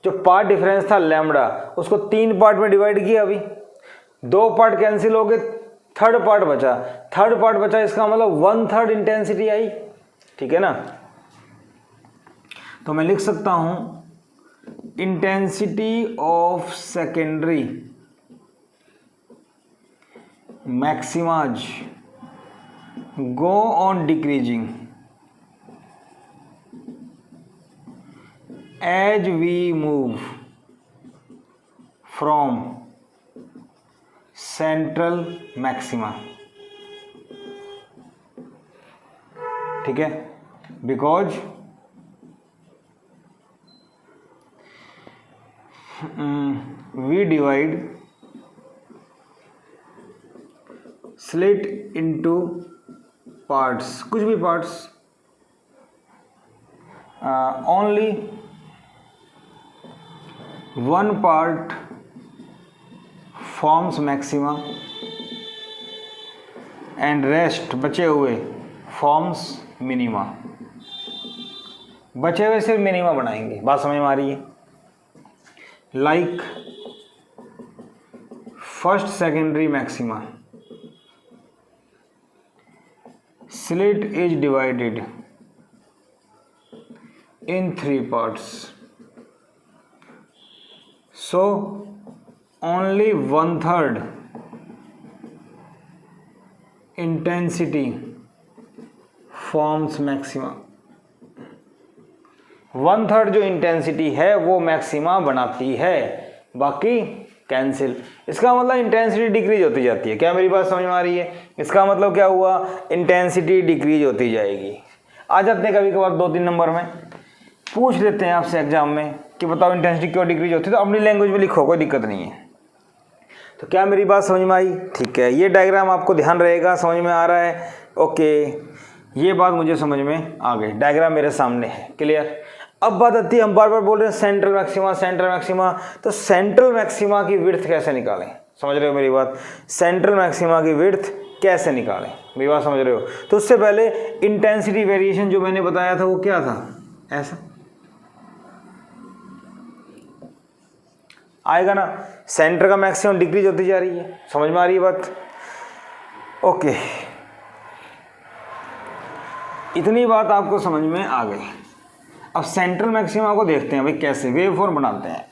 जो पार्ट डिफरेंस था लैम्डा, उसको 3 पार्ट में डिवाइड किया, अभी 2 पार्ट कैंसिल हो गए, थर्ड पार्ट बचा, इसका मतलब 1/3 इंटेंसिटी आई, ठीक है ना। तो मैं लिख सकता हूं intensity of secondary maximas go on decreasing as we move from central maxima, ठीक है, because we divide slit into parts, कुछ भी parts, only 1 part forms maxima and rest बचे हुए फॉर्म्स मिनिमा। बचे हुए सिर्फ मिनिमा बनाएंगे, बात समझ में आ रही है। Like first secondary maxima, slit is divided in 3 parts, so only 1/3 intensity forms maxima। 1/3 जो इंटेंसिटी है वो मैक्सिमा बनाती है, बाकी कैंसिल। इसका मतलब इंटेंसिटी डिक्रीज होती जाती है। क्या मेरी बात समझ में आ रही है? इसका मतलब क्या हुआ, इंटेंसिटी डिक्रीज होती जाएगी। आ जाते हैं कभी कभार 2-3 नंबर में पूछ लेते हैं आपसे एग्जाम में कि बताओ इंटेंसिटी क्यों डिक्रीज होती है, तो अपनी लैंग्वेज में लिखो, कोई दिक्कत नहीं है। तो क्या मेरी बात समझ में आई? ठीक है, ये डायग्राम आपको ध्यान रहेगा, समझ में आ रहा है? ओके, ये बात मुझे समझ में आ गई, डायग्राम मेरे सामने है, क्लियर। अब बात आती है, हम बार बार बोल रहे हैं सेंट्रल मैक्सिमा, तो सेंट्रल मैक्सिमा की विड्थ कैसे निकालें? समझ रहे हो मेरी बात? सेंट्रल मैक्सिमा की विड्थ कैसे निकालें, मेरी बात समझ रहे हो? तो उससे पहले इंटेंसिटी वेरिएशन जो मैंने बताया था वो क्या था, ऐसा आएगा ना। सेंटर का मैक्सिमम डिक्रीज होती जा रही है, समझ में आ रही है बात? ओके, इतनी बात आपको समझ में आ गई। अब सेंट्रल मैक्सिमा को देखते हैं भाई, कैसे वेव फॉर्म बनाते हैं।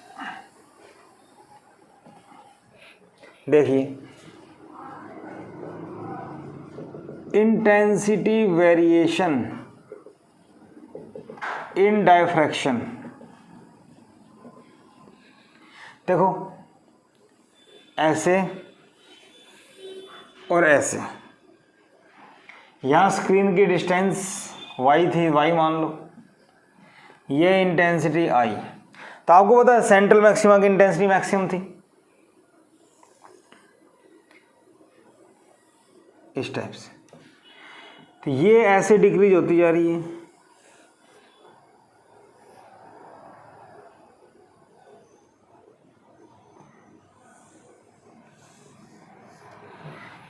देखिए, इंटेंसिटी वेरिएशन इन डायफ्रैक्शन, देखो ऐसे और ऐसे, यहां स्क्रीन की डिस्टेंस y थी, y मान लो, ये इंटेंसिटी आई, तो आपको पता है सेंट्रल मैक्सिमा की इंटेंसिटी मैक्सिमम थी, इस टाइप से। तो ये ऐसे डिक्रीज होती जा रही है,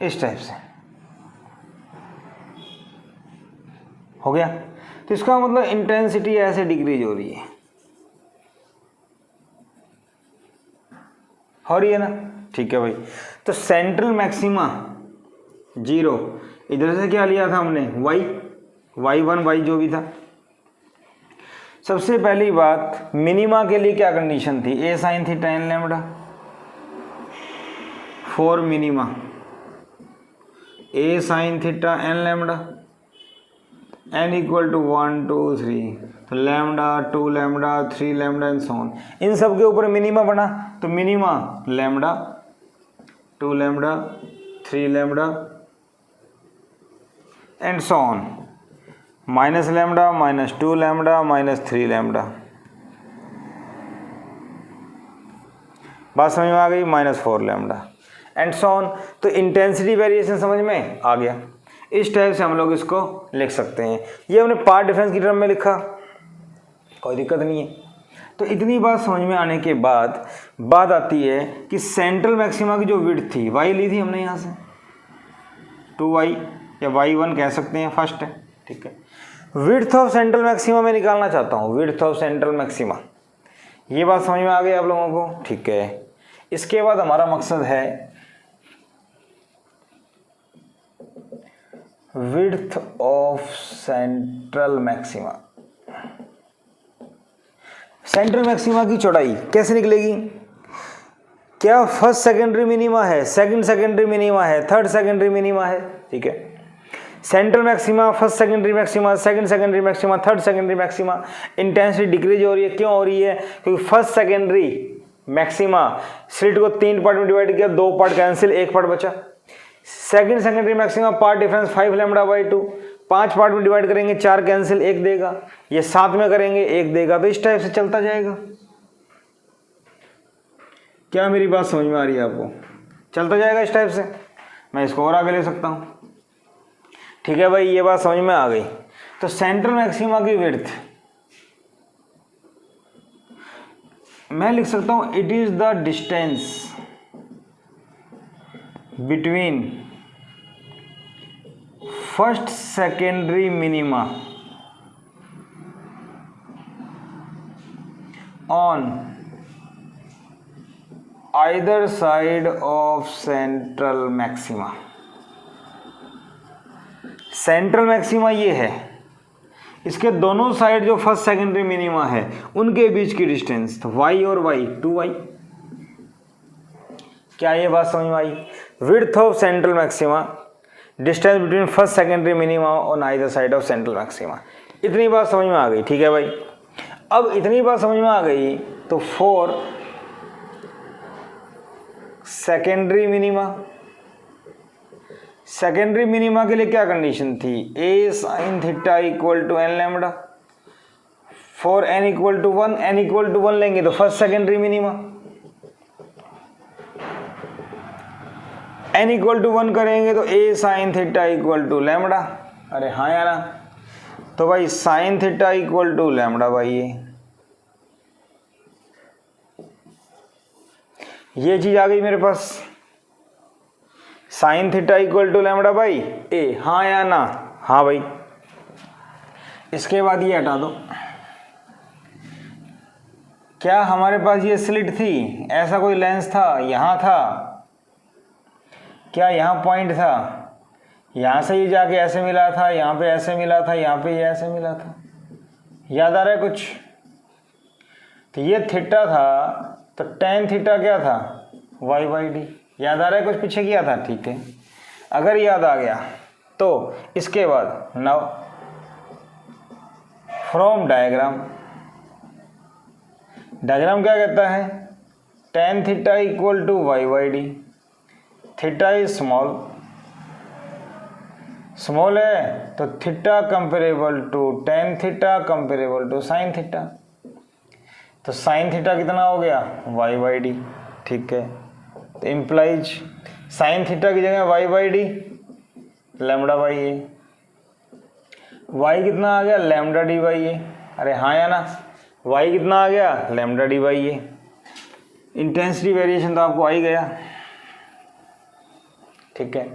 इस टाइप से हो गया। तो इसका मतलब इंटेंसिटी ऐसे डिक्रीज हो रही है, ना? ठीक है भाई। तो सेंट्रल मैक्सिमा 0, इधर से क्या लिया था हमने, y1 y जो भी था। सबसे पहली बात, मिनिमा के लिए क्या कंडीशन थी, a sin theta n lambda for minima, a sin theta n lambda n equal to 1 2 3, तो lambda 2 lambda 3 lambda and so on. इन सब के ऊपर मिनिमा बना, तो minima lambda 2 lambda 3 lambda and so on, minus lambda minus 2 lambda minus 3 lambda, बात समझ में आ गई, minus 4 lambda and so on. तो इंटेंसिटी वेरिएशन समझ में आ गया। इस टाइप से हम लोग इसको लिख सकते हैं। ये हमने पार्ट डिफरेंस की टर्म में लिखा, कोई दिक्कत नहीं है। तो इतनी बात समझ में आने के बाद बात आती है कि सेंट्रल मैक्सिमा की जो विड्थ थी, y ली थी हमने यहाँ से 2y या y1 कह सकते हैं, फर्स्ट है, ठीक है। विड्थ ऑफ सेंट्रल मैक्सिमा में निकालना चाहता हूँ, विड्थ ऑफ सेंट्रल मैक्सिमा। ये बात समझ में आ गई आप लोगों को? ठीक है। इसके बाद हमारा मकसद है width of central maxima. Central maxima की चौड़ाई कैसे निकलेगी? क्या फर्स्ट सेकेंडरी मिनिमा है, सेकंड सेकेंडरी मिनिमा है, थर्ड सेकेंडरी मिनिमा है? ठीक है, central maxima, first secondary maxima, second secondary maxima, third secondary maxima, intensity decrease हो रही है। क्यों हो रही है? क्योंकि फर्स्ट सेकेंडरी मैक्सिमा स्लिट को 3 पार्ट में डिवाइड किया, 2 पार्ट कैंसिल, 1 पार्ट बचा। Second secondary maxima path difference 5 λ/2, 5 part में डिवाइड करेंगे, 4 कैंसिल, 1 देगा। ये 7 में करेंगे, 1 देगा। तो इस टाइप से चलता जाएगा। क्या मेरी बात समझ में आ रही है आपको? चलता जाएगा इस टाइप से। मैं इसको और आगे ले सकता हूँ। ठीक है भाई, ये बात समझ में आ गई। तो सेंट्रल मैक्सिमा की विड्थ मैं लिख सकता हूं, it is the distance between first secondary minima on either side of central maxima. Central maxima ये है, इसके दोनों साइड जो फर्स्ट सेकेंडरी मिनिमा है उनके बीच की डिस्टेंस, तो y और y 2y। क्या ये बात समझ में आई? Width of central maxima, distance between first secondary minima on either side of central maxima. इतनी बात समझ में आ गई। ठीक है भाई, अब इतनी बात समझ में आ गई तो for secondary minima, secondary minima के लिए क्या कंडीशन थी? a sin theta equal to n lambda. For n equal to 1, n equal to 1 लेंगे तो first secondary minima, n equal to 1 करेंगे तो a sin theta equal to lambda. अरे हाँ या ना? तो भाई sin theta equal to lambda भाई ये चीज आ गई मेरे पास। Sine theta equal to lambda by ए, हाँ या ना? हाँ भाई। इसके बाद ये हटा दो। क्या हमारे पास ये स्लिट थी? ऐसा कोई लेंस था? यहाँ था क्या? यहाँ पॉइंट था, यहाँ से ये जाके ऐसे मिला था, यहाँ पे ऐसे मिला था, यहाँ पे ये ऐसे मिला था। याद आ रहा है कुछ? तो ये थीटा था, तो टेन थीटा क्या था? y/d। याद आ रहा है कुछ पीछे किया था? ठीक है, अगर याद आ गया तो इसके बाद नाउ फ्रॉम डायग्राम, डायग्राम क्या कहता है? Tan theta equal to y/d। Theta is small, small है तो theta comparable to tan theta comparable to sine theta. तो साइन थीटा कितना हो गया? y/d। ठीक है, तो इम्प्लाइज साइन थीटा की जगह y/d lambda by A. y कितना आ गया? लैम्बडा डी बाई ए। अरे हाँ या ना? y कितना आ गया? Lambda D by A. Intensity variation तो आपको आ ही गया। ठीक है,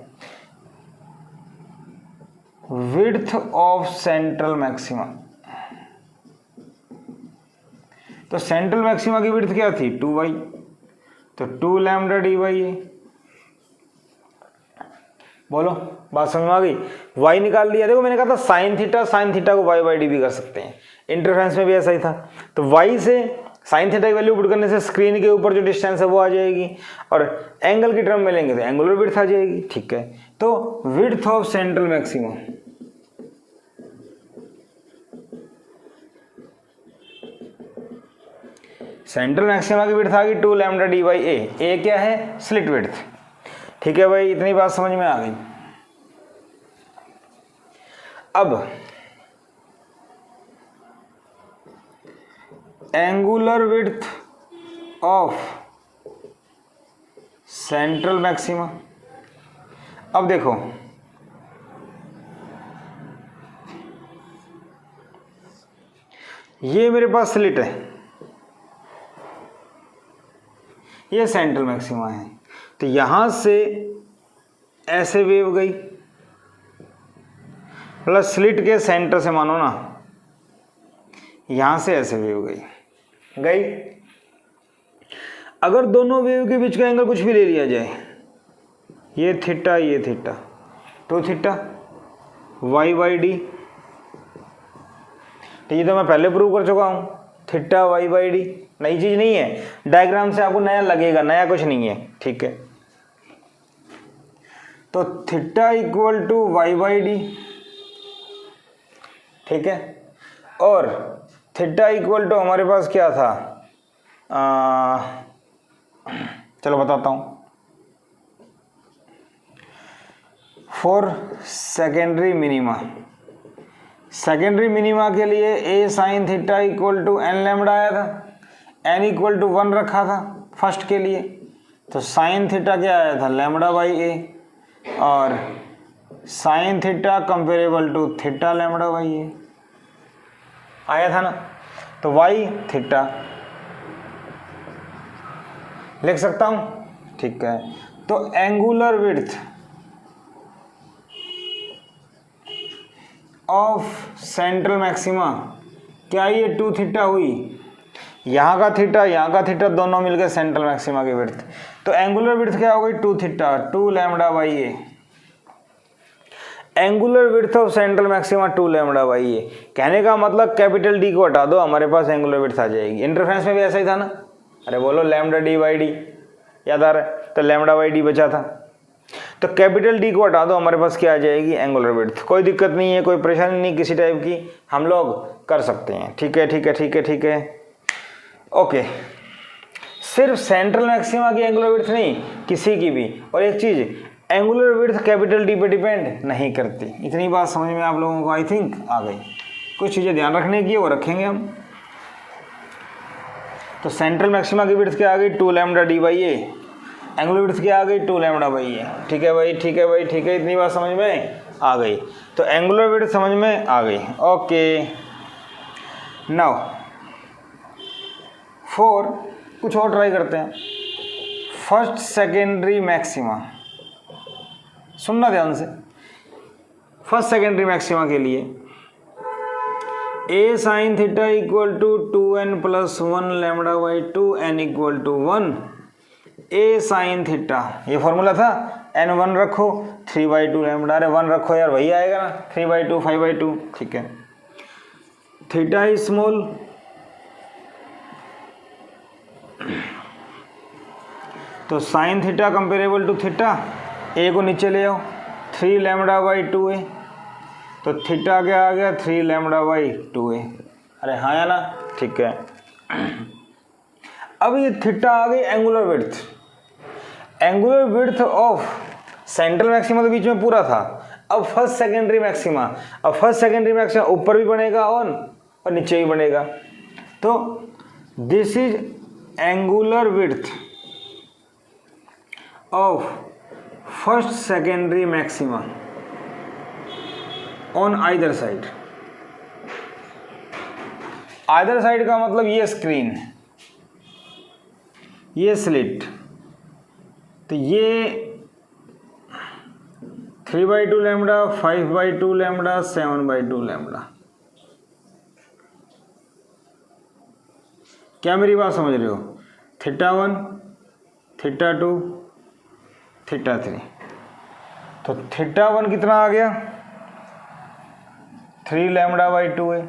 विड्थ ऑफ सेंट्रल मैक्सिमा, तो सेंट्रल मैक्सिमा की विड्थ क्या थी? 2y, तो 2 लैम्बडा डी बाई ए। बोलो, बात समझ में आ गई? y निकाल लिया। देखो मैंने कहा था साइन थीटा को y/d भी कर सकते हैं, इंटरफेरेंस में भी ऐसा ही था। तो y से साइन थीटा की वैल्यू पुट करने से स्क्रीन के ऊपर जो डिस्टेंस है वो आ जाएगी, और एंगल की टर्म में लेंगे तो एंगुलर विड्थ आ जाएगी। ठीक है, तो width of central maxima, central maxima की विड्थ आ गई 2 लैम्बडा डी बाई ए। ए क्या है? Slit width. ठीक है भाई, इतनी बात समझ में आ गई। अब angular width of central maxima. अब देखो, ये मेरे पास स्लिट है, ये सेंट्रल मैक्सिमा है, तो यहां से ऐसे वेव गई, प्लस स्लिट के सेंटर से मानो ना, यहां से ऐसे वेव गई। अगर दोनों वेव के बीच का एंगल कुछ भी ले लिया जाए, ये theta 2 theta, Y by d. तो ये तो मैं पहले प्रूव कर चुका हूँ, थीटा वाई बाई डी, नई चीज नहीं है। डायग्राम से आपको नया लगेगा, नया कुछ नहीं है, ठीक है। तो theta equal to Y by d, ठीक है। और थीटा इक्वल टू हमारे पास क्या था, चलो बताता हूँ। For secondary minima, secondary minima के लिए a sine theta equal to n lambda आया था, एन इक्वल टू 1 रखा था फर्स्ट के लिए। तो साइन थीटा क्या आया था, लैम्बडा बाई ए, और sine theta comparable to theta lambda by a आया था ना। तो वाई थीटा लिख सकता हूं, ठीक है। तो angular width of central maxima, क्या ये 2 थीटा हुई, यहाँ का थीटा दोनों मिलकर सेंट्रल मैक्सिमा की विड्थ। तो एंगुलर विड्थ क्या हो गई, 2 theta, 2 lambda by a. Angular width of central maxima 2 lambda by a. कहने का मतलब कैपिटल डी को हटा दो, हमारे पास एंगुलर विड्थ आ जाएगी। इंटरफेरेंस में भी ऐसा ही था ना, अरे बोलो लैम्बडा डी बाई डी, याद आ रहा है, तो लैम्बडा बाई डी बचा था। तो कैपिटल डी को हटा दो, हमारे पास क्या आ जाएगी, एंगुलर विड्थ। कोई दिक्कत नहीं है, कोई परेशानी नहीं किसी टाइप की, हम लोग कर सकते हैं, ठीक है ठीक है ठीक है ठीक है, ओके। सिर्फ सेंट्रल मैक्सिमा की एंगुलर विड्थ नहीं, किसी की भी। और एक चीज, एंगुलर विड्थ कैपिटल डी पे डिपेंड नहीं करती। इतनी बात समझ में आप लोगों को आई थिंक आ गई। कुछ चीजें ध्यान रखने की वो रखेंगे हम। तो सेंट्रल मैक्सिमा की विड्थ क्या आ गई, 2 lambda D by a. Angular width क्या आ गई, 2 लैम्बडा बाई ए। ठीक है भाई, ठीक है भाई, ठीक है, इतनी बात समझ में आ गई। तो एंगुलर विड्थ समझ में आ गई, ओके। नाउ फोर, कुछ और ट्राई करते हैं। फर्स्ट सेकेंडरी मैक्सिमा, सुनना ध्यान से। फर्स्ट सेकेंडरी मैक्सिमा के लिए a sine theta equal to 2n plus 1 lambda by 2 n equal to 1। A sine theta, ये फॉर्मूला था, n 1 रखो 3/2 लैम्बडा, अरे 1 रखो यार, वही आएगा ना, 3/2 5/2, ठीक है। थीटा इज स्मॉल, तो sine theta comparable to theta, a को नीचे ले आओ, 3 लैम्बडा बाई 2a। तो थीटा क्या आ गया, 3 लैम्बडा बाई 2a। अरे हाँ या ना, ठीक है। अब ये थीटा आ गई angular width. Angular width of central maxima तो बीच में पूरा था। अब फर्स्ट सेकेंडरी मैक्सिमा, अब फर्स्ट सेकेंडरी मैक्सिमा ऊपर भी बनेगा और नीचे भी बनेगा। तो this is angular width of first secondary maxima on either side. Either side का मतलब ये स्क्रीन, ये स्लिट, तो ये 3/2 लैम्बडा, 5/2 लैम्बडा, 7/2 लैम्बडा। क्या मेरी बात समझ रहे हो? Theta 1, theta 2, theta 3। तो थीटा 1 कितना आ गया, 3 लैम्बडा बाई 2a।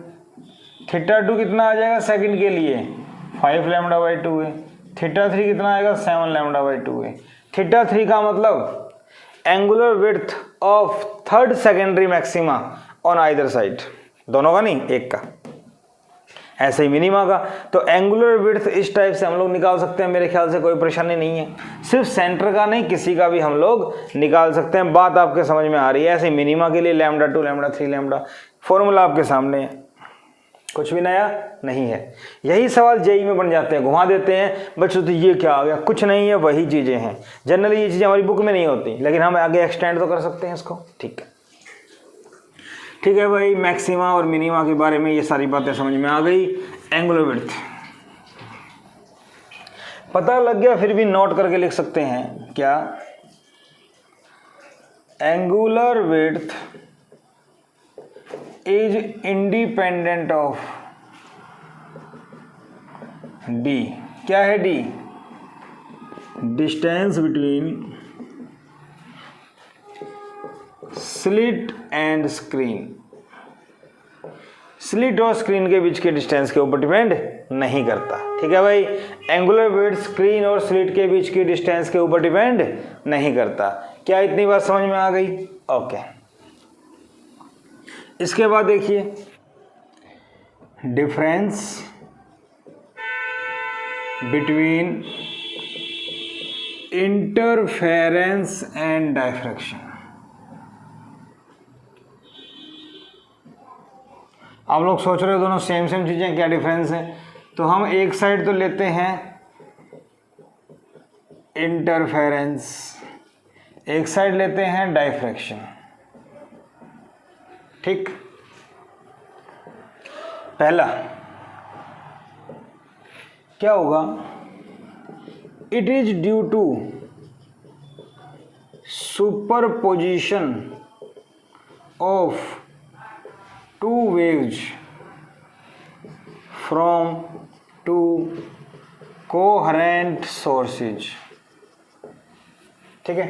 थीटा 2 कितना आ जाएगा सेकंड के लिए, 5 लैम्बडा बाई 2a। थीटा 3 कितना आएगा, 7 लैम्बडा बाई 2a। थीटा 3 का मतलब angular width of third secondary maxima on either side, दोनों का नहीं, एक का। ऐसे ही मिनिमा का। तो एंगुलर विड्थ इस टाइप से हम लोग निकाल सकते हैं, मेरे ख्याल से कोई परेशानी नहीं है। सिर्फ सेंटर का नहीं, किसी का भी हम लोग निकाल सकते हैं। बात आपके समझ में आ रही है? ऐसे मिनिमा के लिए लैम्बडा 2 लैम्बडा 3 लैम्बडा, फॉर्मूला आपके सामने है, कुछ भी नया नहीं है। यही सवाल जेई में बन जाते हैं, घुमा देते हैं बच्चों, तो ये क्या आ गया, कुछ नहीं है, वही चीज़ें हैं। जनरली ये चीज़ें हमारी बुक में नहीं होती, लेकिन हम आगे एक्सटेंड तो कर सकते हैं इसको। ठीक है, ठीक है भाई। मैक्सिमा और मिनिमा के बारे में ये सारी बातें समझ में आ गई। एंगुलर विड्थ पता लग गया, फिर भी नोट करके लिख सकते हैं क्या, angular width is independent of D. क्या है D? Distance between slit and screen. Slit और स्क्रीन के बीच के डिस्टेंस के ऊपर डिपेंड नहीं करता। ठीक है भाई, एंगुलर विड्थ स्क्रीन और स्लिट के बीच की डिस्टेंस के ऊपर डिपेंड नहीं करता। क्या इतनी बात समझ में आ गई? ओके। इसके बाद देखिए difference between interference and diffraction. आप लोग सोच रहे हो दोनों सेम सेम चीजें, क्या डिफरेंस है? तो हम एक साइड तो लेते हैं इंटरफेरेंस, एक साइड लेते हैं डायफ्रैक्शन। ठीक, पहला क्या होगा? It is due to superposition of two waves from two coherent sources। ठीक है,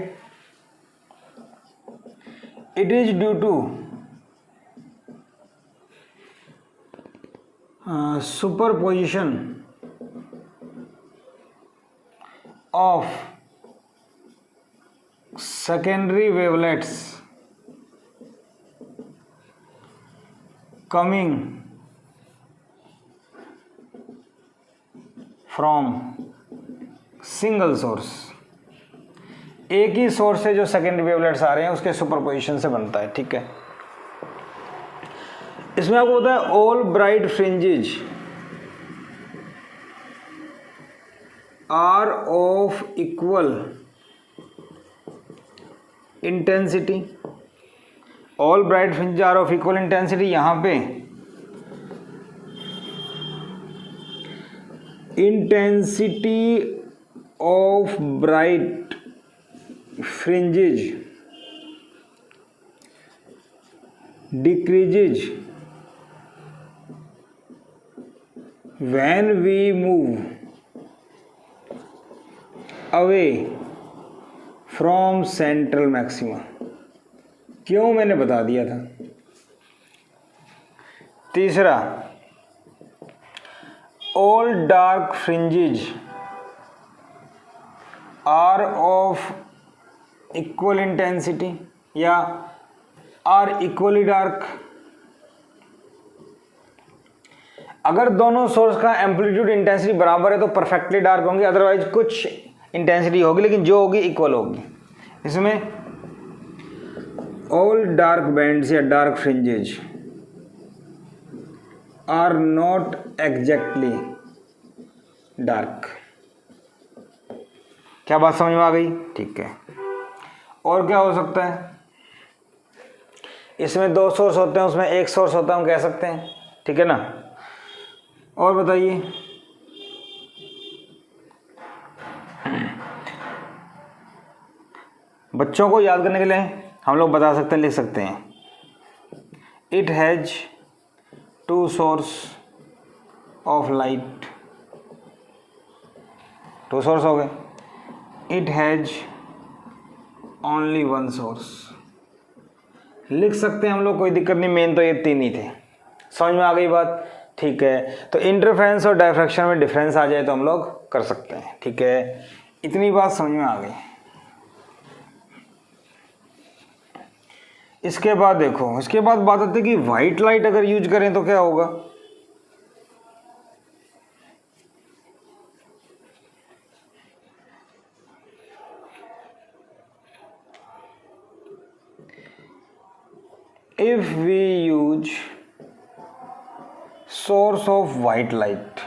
it is due to superposition of secondary wavelets coming from single source. एक ही सोर्स से जो सेकेंडरी वेवलेट्स आ रहे हैं उसके सुपरपोजिशन से बनता है। ठीक है, इसमें आपको होता है all bright fringes are of equal intensity. All bright fringes are of equal intensity, यहां पे intensity of bright fringes decreases when we move away from central maxima. क्यों, मैंने बता दिया था। तीसरा, all dark fringes are of equal intensity या are equally dark. अगर दोनों सोर्स का एम्पलीट्यूड इंटेंसिटी बराबर है तो परफेक्टली डार्क होंगे, अदरवाइज कुछ इंटेंसिटी होगी लेकिन जो होगी इक्वल होगी। इसमें ऑल डार्क बैंड्स या dark fringes are not exactly dark. क्या बात समझ में आ गई? ठीक है, और क्या हो सकता है? इसमें दो सोर्स होते हैं, उसमें एक सोर्स होता है, हम कह सकते हैं। ठीक है ना, और बताइए। बच्चों को याद करने के लिए हम लोग बता सकते हैं, लिख सकते हैं, it has two source of light. Two source हो गए। It has only one source. लिख सकते हैं हम लोग, कोई दिक्कत नहीं। मेन तो ये तीन ही थे। समझ में आ गई बात? ठीक है, तो इंटरफेरेंस और डायफ्रैक्शन में डिफरेंस आ जाए तो हम लोग कर सकते हैं। ठीक है, इतनी बात समझ में आ गई। इसके बाद देखो, इसके बाद बात आती है कि व्हाइट लाइट अगर यूज करें तो क्या होगा। If we use source of white light,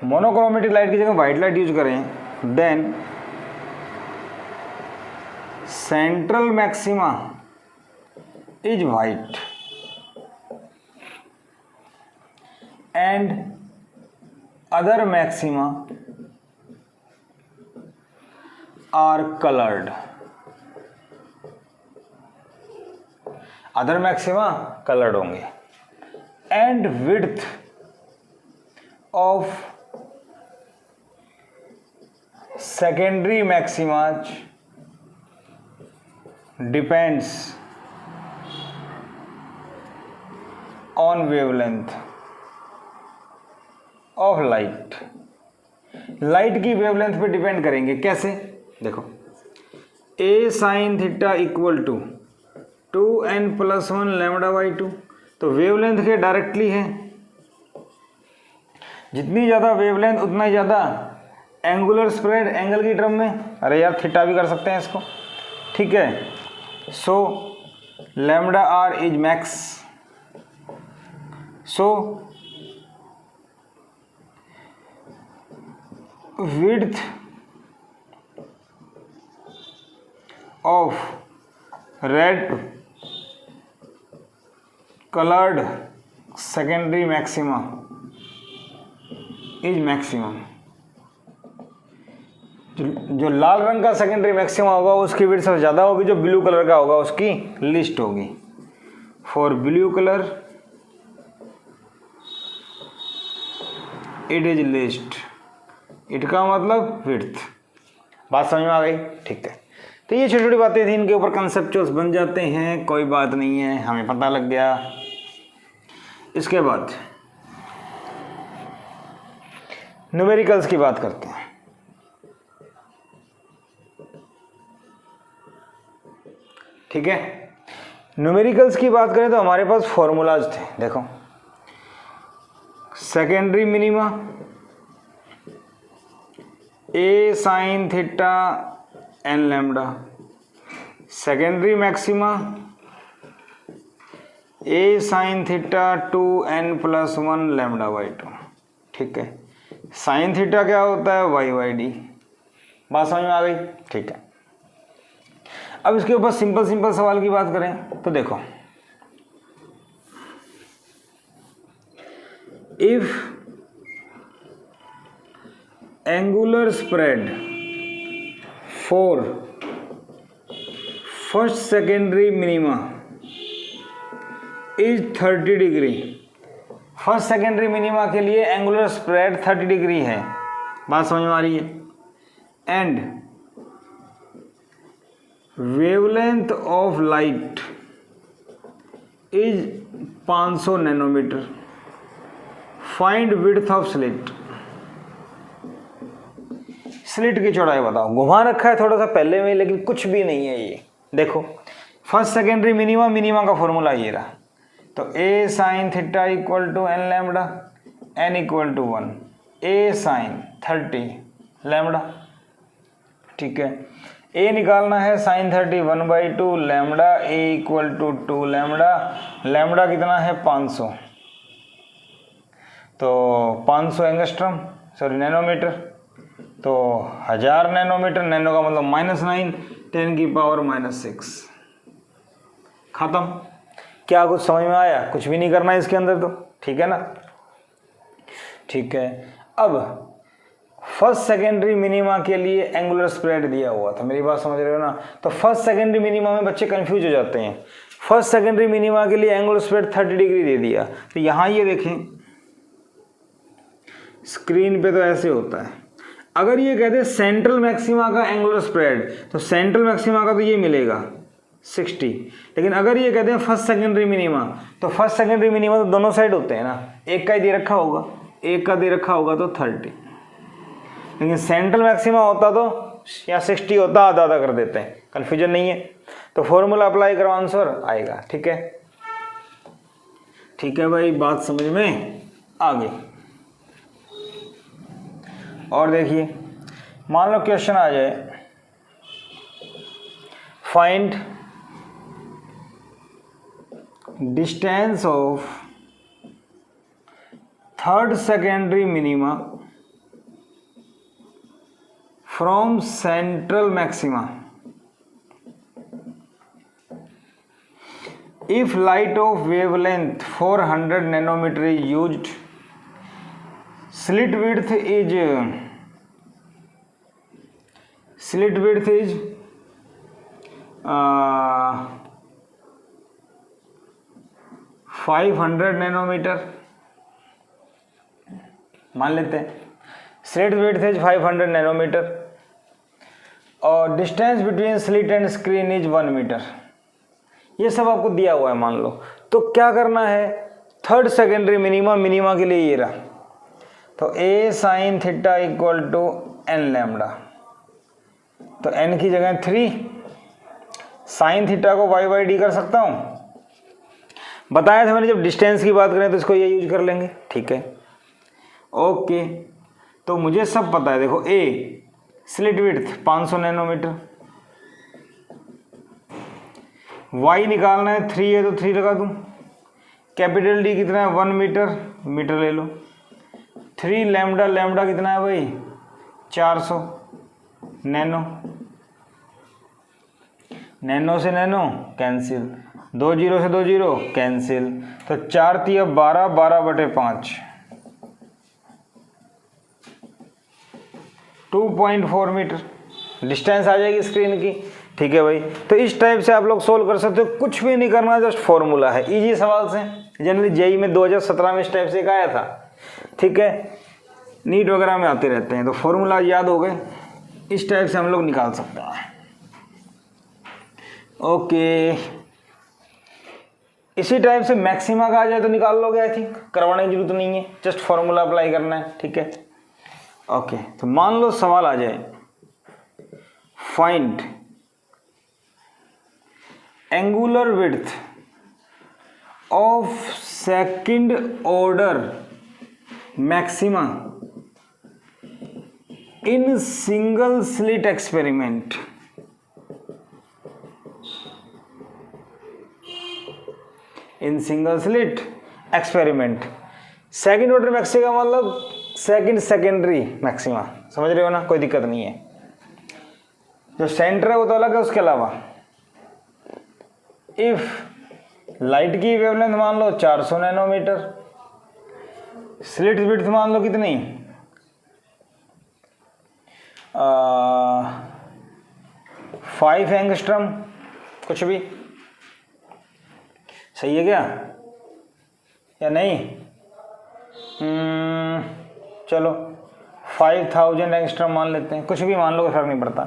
monochromatic light की जगह व्हाइट लाइट यूज करें, then central maxima is white and other maxima are coloured. Other maxima coloured होंगे and width of secondary maximas depends on wavelength of light. Light की wavelength पे depend करेंगे। कैसे? देखो, A sine theta equal to 2n+1 λ/2, तो wavelength के directly है। जितनी ज़्यादा वेवलेंथ उतना ही ज़्यादा एंगुलर स्प्रेड एंगल की टर्म में। अरे यार, थीटा भी कर सकते हैं इसको, ठीक है। सो λr is max, so width of red colored secondary maxima is maximum। जो लाल रंग का सेकेंडरी मैक्सिमा होगा उसकी विड्थ सबसे ज़्यादा होगी, जो ब्लू कलर का होगा उसकी लिस्ट होगी। For blue colour it is list, it का मतलब विड्थ। बात समझ में आ गई? ठीक है। तो ये छोटी छोटी बातें थी, इनके ऊपर कंसेप्चुअल्स बन जाते हैं, कोई बात नहीं है, हमें पता लग गया। इसके बाद न्यूमेरिकल्स की बात करते हैं। ठीक है, न्यूमेरिकल्स की बात करें तो हमारे पास फॉर्मूलाज थे। देखो, secondary minima A sine theta N lambda, secondary maxima A sine theta 2n+1 λ/2। ठीक है, साइन थीटा क्या होता है? y/d। बात समझ में आ गई? ठीक है। अब इसके ऊपर सिंपल सिंपल सवाल की बात करें तो देखो, if angular spread for first secondary minima is 30 degree, first secondary minima के लिए एंगुलर स्प्रेड 30 डिग्री है। बात समझ में आ रही है? And wavelength of light is 500 nanometre, find width of slit. Slit की चौड़ाई बताओ। घुमा रखा है थोड़ा सा पहले में, लेकिन कुछ भी नहीं है ये। देखो, फर्स्ट सेकेंडरी मिनिमा, मिनिमा का फॉर्मूला ये रहा। तो A sine theta equal to N lambda, N equal to 1, A sine 30 lambda. ठीक है, ए निकालना है sine 30 1/2 lambda, A equal to 2 lambda. Lambda कितना है? 500, तो 500 एंगस्ट्रम, सॉरी नैनोमीटर, तो 1000 नैनोमीटर। नैनो का मतलब -9, 10⁻⁻⁶। खत्म। क्या कुछ समझ में आया? कुछ भी नहीं करना है इसके अंदर तो, ठीक है ना? ठीक है। अब फर्स्ट सेकेंडरी मिनिमा के लिए एंगुलर स्प्रेड दिया हुआ था, मेरी बात समझ रहे हो ना? तो फर्स्ट सेकेंडरी मिनिमा में बच्चे कंफ्यूज हो जाते हैं। फर्स्ट सेकेंडरी मिनिमा के लिए एंगुलर स्प्रेड 30 डिग्री दे दिया, तो यहाँ ये देखें स्क्रीन पे तो ऐसे होता है। अगर ये कहते हैं सेंट्रल मैक्सिमा का एंगुलर स्प्रेड, तो सेंट्रल मैक्सिमा का तो ये मिलेगा 60। लेकिन अगर ये कहते हैं फर्स्ट सेकेंडरी मिनिमा, तो फर्स्ट सेकेंडरी मिनिमा तो दोनों साइड होते हैं ना, एक का ही दे रखा होगा, एक का दे रखा होगा तो 30। लेकिन सेंट्रल मैक्सिमा होता तो या 60 होता, आधा आधा कर देते हैं, कन्फ्यूजन नहीं है। तो फॉर्मूला अप्लाई करो, आंसर आएगा। ठीक है, ठीक है भाई, बात समझ में आ गई। और देखिए, मान लो क्वेश्चन आ जाए, find distance of third secondary minima from central maxima if light of wavelength 400 nanometer is used, slit width is 500 nanometre मान लेते हैं। स्लिट विड्थ इज 500 नैनोमीटर और distance between slit and screen is 1 metre. ये सब आपको दिया हुआ है मान लो। तो क्या करना है, थर्ड सेकेंडरी मिनिमा के लिए ये रहा। तो a sine theta equal to n lambda, तो n की जगह 3, साइन थीटा को y/d कर सकता हूँ। बताया था मैंने जब डिस्टेंस की बात करें तो इसको ये यूज कर लेंगे, ठीक है। ओके, तो मुझे सब पता है। देखो a slit width 500 nanometre, y निकालना है, 3 है तो 3 लगा दूं। कैपिटल D कितना है, 1 मीटर, मीटर ले लो। 3 लैम्डा, लैम्डा कितना है भाई, 400 नैनो, नैनो से नैनो कैंसिल, 2 जीरो से 2 जीरो कैंसिल, तो 4 तिया 12, 12/5, 2.4 मीटर डिस्टेंस आ जाएगी स्क्रीन की, ठीक है भाई। तो इस टाइप से आप लोग सोल्व कर सकते हो, कुछ भी नहीं करना, जस्ट फॉर्मूला है, इजी सवाल से। जनरली जेई में 2017 में इस टाइप से एक आया था, ठीक है। नीट वगैरह में आते रहते हैं, तो फॉर्मूला याद हो गए, इस टाइप से हम लोग निकाल सकते हैं। ओके, इसी टाइप से मैक्सिमा का आ जाए तो निकाल लोगे, आई थिंक करवाने की जरूरत नहीं है, जस्ट फॉर्मूला अप्लाई करना है, ठीक है। ओके, तो मान लो सवाल आ जाए, find angular width of second order maxima in single slit experiment. In single slit experiment, second order maxima मतलब सेकेंडरी मैक्सिमा, समझ रहे हो ना, कोई दिक्कत नहीं है। जो सेंटर है वो तो अलग है, उसके अलावा इफ लाइट की वेवलेंथ मान लो 400 नैनोमीटर, स्लिट विड्थ मान लो कितनी 5 एंगस्ट्रम, कुछ भी सही है क्या या नहीं? चलो 5000 एंगस्ट्रम मान लेते हैं, कुछ भी मान लो, फर्क नहीं पड़ता,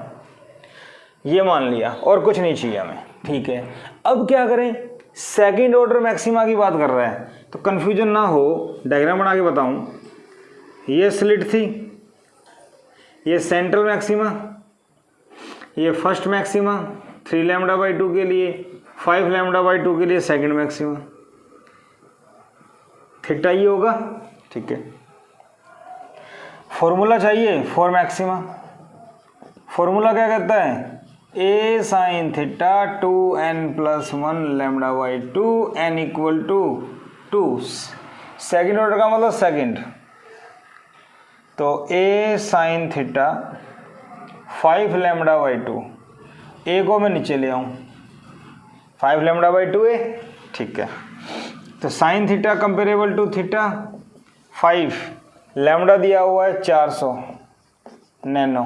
ये मान लिया और कुछ नहीं चाहिए हमें, ठीक है। अब क्या करें, सेकंड ऑर्डर मैक्सिमा की बात कर रहा है, तो कंफ्यूजन ना हो, डायग्राम बना के बताऊं। ये स्लिट थी, ये सेंट्रल मैक्सिमा, ये फर्स्ट मैक्सिमा 3 λ/2 के लिए, 5 λ/2 के लिए सेकंड मैक्सिमा, थीटा ये होगा, ठीक है। फॉर्मूला चाहिए फॉर मैक्सिमा, फॉर्मूला क्या कहता है, a sine theta 2n+1 λ/2 n equal to 2, second order का मतलब सेकेंड, तो a साइन थीटा 5 λ/2, a को मैं नीचे ले आऊँ, 5 λ/2 है, ठीक है। तो sine theta comparable to theta 5, lambda दिया हुआ है 400 नैनो,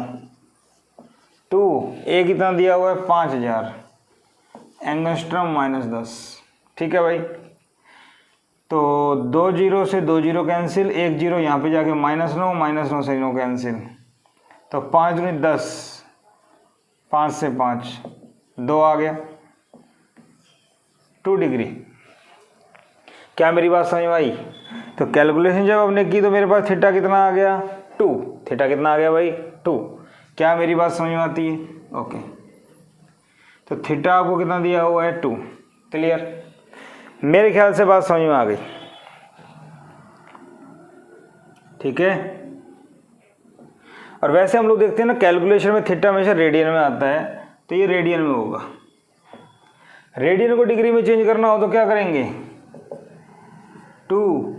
2 ए कितना दिया हुआ है 5000 एंगस्ट्रम -10, ठीक है भाई। तो 2 जीरो से 2 जीरो कैंसिल, 1 जीरो यहाँ पे जाके -9 से 9 कैंसिल, तो 5 दूनी 10, 5 से 5 2 आ गया, 2 डिग्री। क्या मेरी बात समझ में आई? तो कैलकुलेशन जब आपने की तो मेरे पास थीटा कितना आ गया 2, थीटा कितना आ गया भाई 2। क्या मेरी बात समझ में आती है? ओके, तो थीटा आपको कितना दिया हुआ है 2, क्लियर? मेरे ख्याल से बात समझ में आ गई, ठीक है। और वैसे हम लोग देखते हैं ना कैलकुलेशन में थीटा हमेशा रेडियन में आता है, तो ये रेडियन में होगा। रेडियन को डिग्री में चेंज करना हो तो क्या करेंगे, 2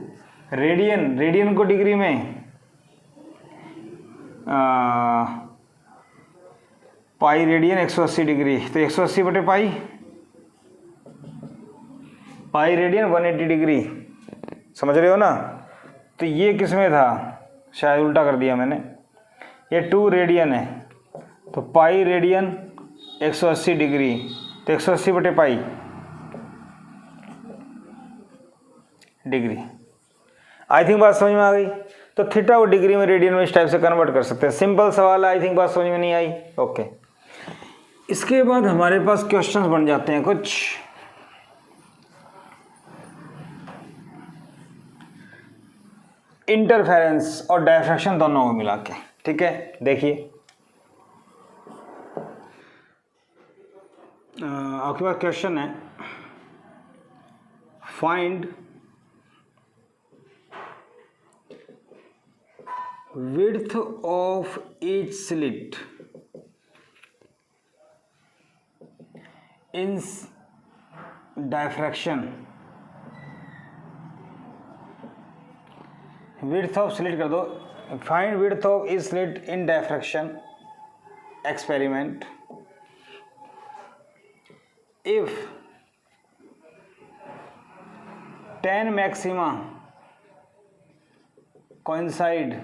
रेडियन, रेडियन को डिग्री में पाई रेडियन 180 डिग्री, तो 180/पाई, पाई रेडियन 180 डिग्री, समझ रहे हो ना। तो ये किस में था, शायद उल्टा कर दिया मैंने, ये 2 रेडियन है, तो पाई रेडियन 180 डिग्री, तो 180/पाई डिग्री। आई थिंक बात समझ में आ गई। तो थीटा को डिग्री में रेडियन में इस टाइप से कन्वर्ट कर सकते हैं, सिंपल सवाल है, आई थिंक बात समझ में नहीं आई। ओके, इसके बाद हमारे पास क्वेश्चंस बन जाते हैं कुछ। इंटरफेरेंस और डायफ्रैक्शन दोनों को मिला के, ठीक है। देखिए आपके पास क्वेश्चन है, find width of each slit in diffraction। width of slit कर दो, find width of each slit in diffraction experiment if 10 maxima coincide,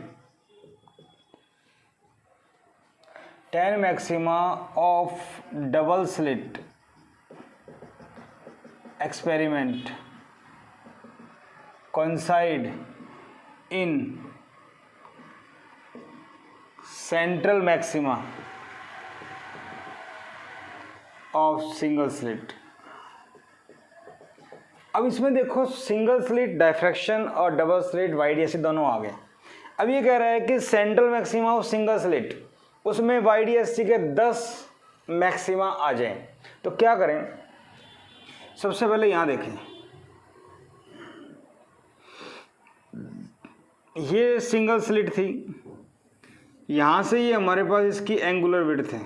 10 maxima of double slit experiment coincide in central maxima of single slit। अब इसमें देखो single slit, diffraction और double slit, YDSC दोनों आ गए। अब ये कह रहा है कि central maxima of single slit, उसमें वाईडीएससी के 10 मैक्सिमा आ जाएं, तो क्या करें? सबसे पहले यहां देखें, ये सिंगल स्लिट थी, यहां से ये हमारे पास इसकी एंगुलर विड्थ है,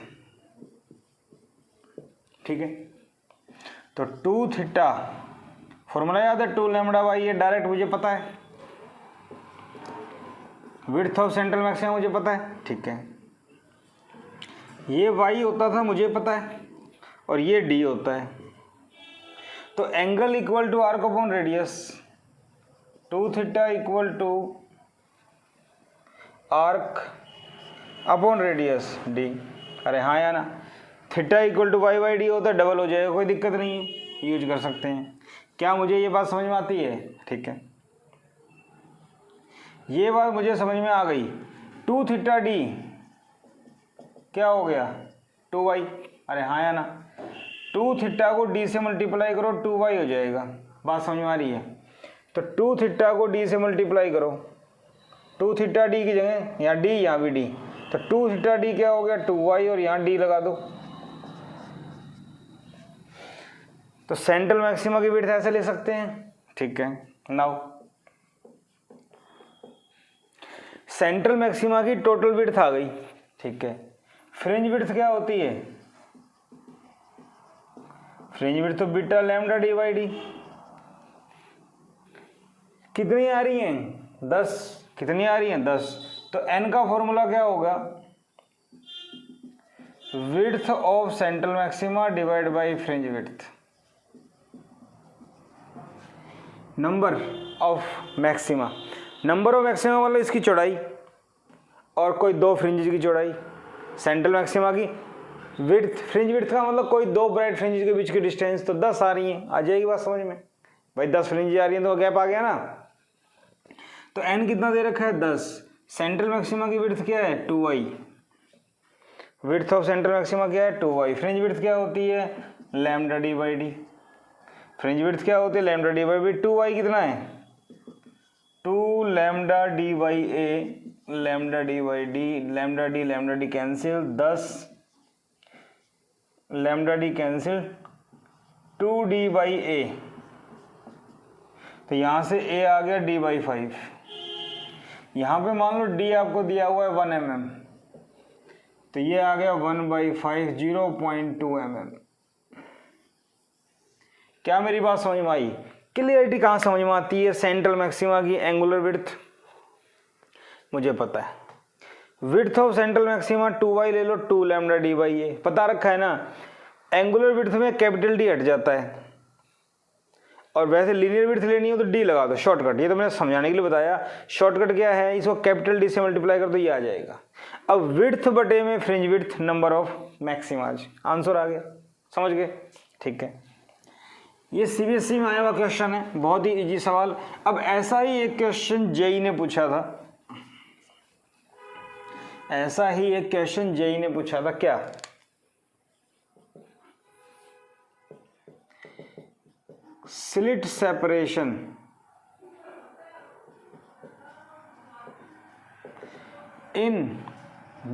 ठीक है। तो 2 थीटा, फॉर्मूला याद है 2 लैम्बडा बाई, ये डायरेक्ट मुझे पता है। विड्थ ऑफ सेंट्रल मैक्सिमा मुझे पता है, ठीक है। ये y होता था मुझे पता है, और ये d होता है। तो angle equal to arc upon radius, 2 theta equal to arc upon radius d। अरे हाँ या ना, theta equal to y by d होता है, डबल हो जाएगा, कोई दिक्कत नहीं है, यूज कर सकते हैं। क्या मुझे ये बात समझ में आती है? ठीक है, ये बात मुझे समझ में आ गई। 2 थीटा डी क्या हो गया? 2y। अरे हाँ या ना, 2 थीटा को d से मल्टीप्लाई करो, 2y हो जाएगा। बात समझ में आ रही है? तो 2 थीटा को d से मल्टीप्लाई करो, 2 थीटा d की जगह यहाँ d, यहाँ भी d, तो 2 थीटा d क्या हो गया? 2y, और यहाँ d लगा दो। तो सेंट्रल मैक्सिमा की विड्थ ऐसे ले सकते हैं, ठीक है। नाउ सेंट्रल मैक्सिमा की टोटल विड्थ आ गई, ठीक है। फ्रिंज विड्थ क्या होती है? फ्रिंज विड्थ तो beta lambda D by D. कितनी आ रही हैं? 10। कितनी आ रही हैं? 10। तो n का फॉर्मूला क्या होगा? Width of central maxima divide by fringe width, number of maxima. Number of maxima मतलब इसकी चौड़ाई और कोई 2 फ्रिंजेस की चौड़ाई। सेंट्रल मैक्सिमा की विड्थ, फ्रिंज विड्थ का मतलब कोई 2 ब्राइट फ्रिंजेस के बीच की डिस्टेंस, तो 10 आ रही हैं। आ जाएगी बात समझ में? भाई 10 फ्रिंजेस आ रही हैं तो गैप आ गया ना। तो n कितना दे रखा है? 10। सेंट्रल मैक्सिमा की विड्थ क्या है? 2y। Width of central maxima क्या है? 2y। फ्रिंज विड्थ क्या होती है? Lambda D by D. Fringe width क्या होती है? Lambda D by B. 2y कितना है? 2 lambda D by A, lambda D by D, lambda D cancel, 10 lambda D cancel, 2d by A. तो यहां से a आ गया d बाई 5। यहां पे मान लो d आपको दिया हुआ है 1 mm, तो ये आ गया 1 बाई 5, 0.2 mm। क्या मेरी बात समझ में आई? क्लियरिटी कहाँ समझ में आती है? सेंट्रल मैक्सिमा की एंगुलर विड्थ मुझे पता है। Width of central maxima 2y ले लो, 2 लैम्डा डी बाई ए, पता रखा है ना। एंगुलर विड्थ में कैपिटल डी हट जाता है, और वैसे लीनियर विड्थ लेनी हो तो डी लगा दो, शॉर्टकट। ये तो मैंने समझाने के लिए बताया। शॉर्टकट क्या है? इसको कैपिटल डी से मल्टीप्लाई कर दो, ये आ जाएगा। अब विड्थ बटे में fringe width, number of maximas, answer आ गया। समझ गए? ठीक है, ये सीबीएसई में आया हुआ क्वेश्चन है, बहुत ही इजी सवाल। अब ऐसा ही एक क्वेश्चन जेई ने पूछा था, ऐसा ही एक क्वेश्चन जेई ने पूछा था। क्या? slit separation in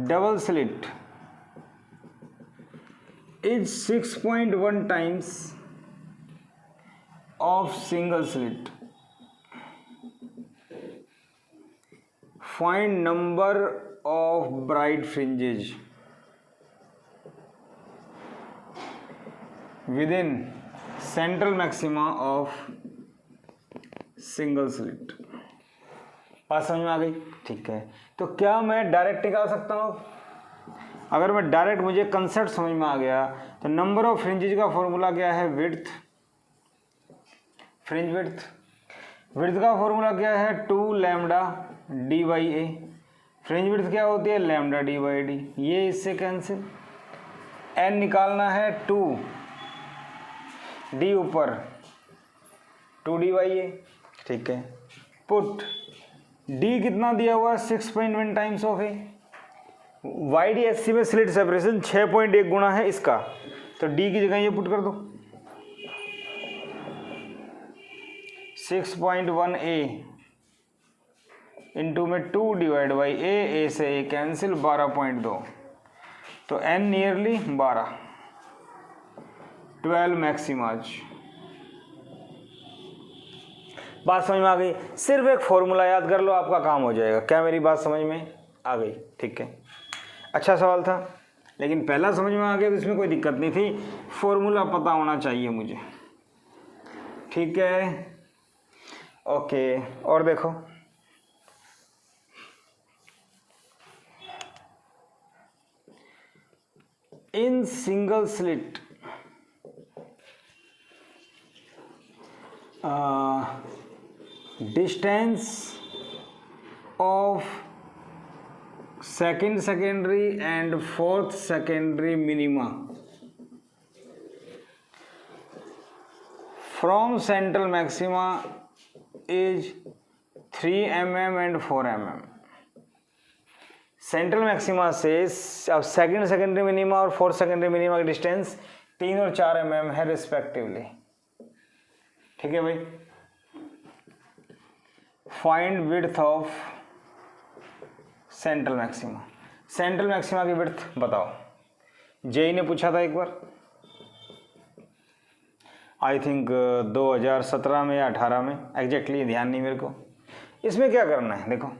double slit is 6.1 times of single slit. Find number of bright fringes within central maxima of single slit. बात समझ में आ गई? ठीक है, तो क्या मैं डायरेक्ट निकाल सकता हूँ? अगर मैं डायरेक्ट, मुझे कंसेप्ट समझ में आ गया, तो नंबर ऑफ फ्रिंजेज का फॉर्मूला क्या है? Width, fringe width. विड्थ का फॉर्मूला क्या है? 2 lambda D by A. Fringe width क्या होती है? Lambda D by D. ये इससे कैंसिल। एन निकालना है 2 डी ऊपर 2 डी बाई ए। ठीक है, पुट डी कितना दिया हुआ है? 6.1 times of a. Y D S C में स्लिट सेपरेशन 6.1 गुना है इसका, तो डी की जगह ये पुट कर दो 6.1 ए इंटू में 2 डिवाइड बाई ए से ए कैंसिल 12.2, तो एन नियरली 12 मैक्सिमाज। बात समझ में आ गई? सिर्फ एक फॉर्मूला याद कर लो, आपका काम हो जाएगा। क्या मेरी बात समझ में आ गई? ठीक है, अच्छा सवाल था, लेकिन पहला समझ में आ गया तो इसमें कोई दिक्कत नहीं थी। फॉर्मूला पता होना चाहिए मुझे। ठीक है, ओके। और देखो, in single slit distance of second secondary and fourth secondary minima from central maxima is 3 mm and 4 mm। Central maxima से अब सेकेंड सेकेंडरी मिनिमा और फोर्थ सेकेंडरी मिनिमा की डिस्टेंस 3 और 4 mm है रिस्पेक्टिवली। ठीक है भाई, find width of central maxima. Central maxima की विड्थ बताओ। जेई ने पूछा था एक बार, आई थिंक 2017 में या 18 में, एग्जैक्टली ध्यान नहीं मेरे को। इसमें क्या करना है, देखो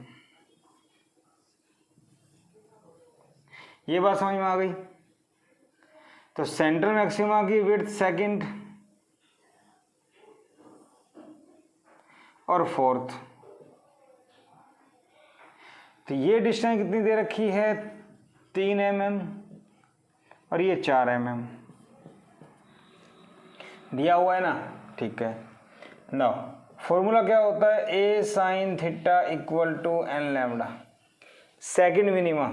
ये बात समझ में आ गई। तो सेंट्रल मैक्सिमा की विड्थ सेकंड और फोर्थ, तो ये डिस्टेंस कितनी दे रखी है? 3 mm और ये 4 mm दिया हुआ है ना। ठीक है, नाउ फॉर्मूला क्या होता है? A sine theta equal to N lambda. Second minima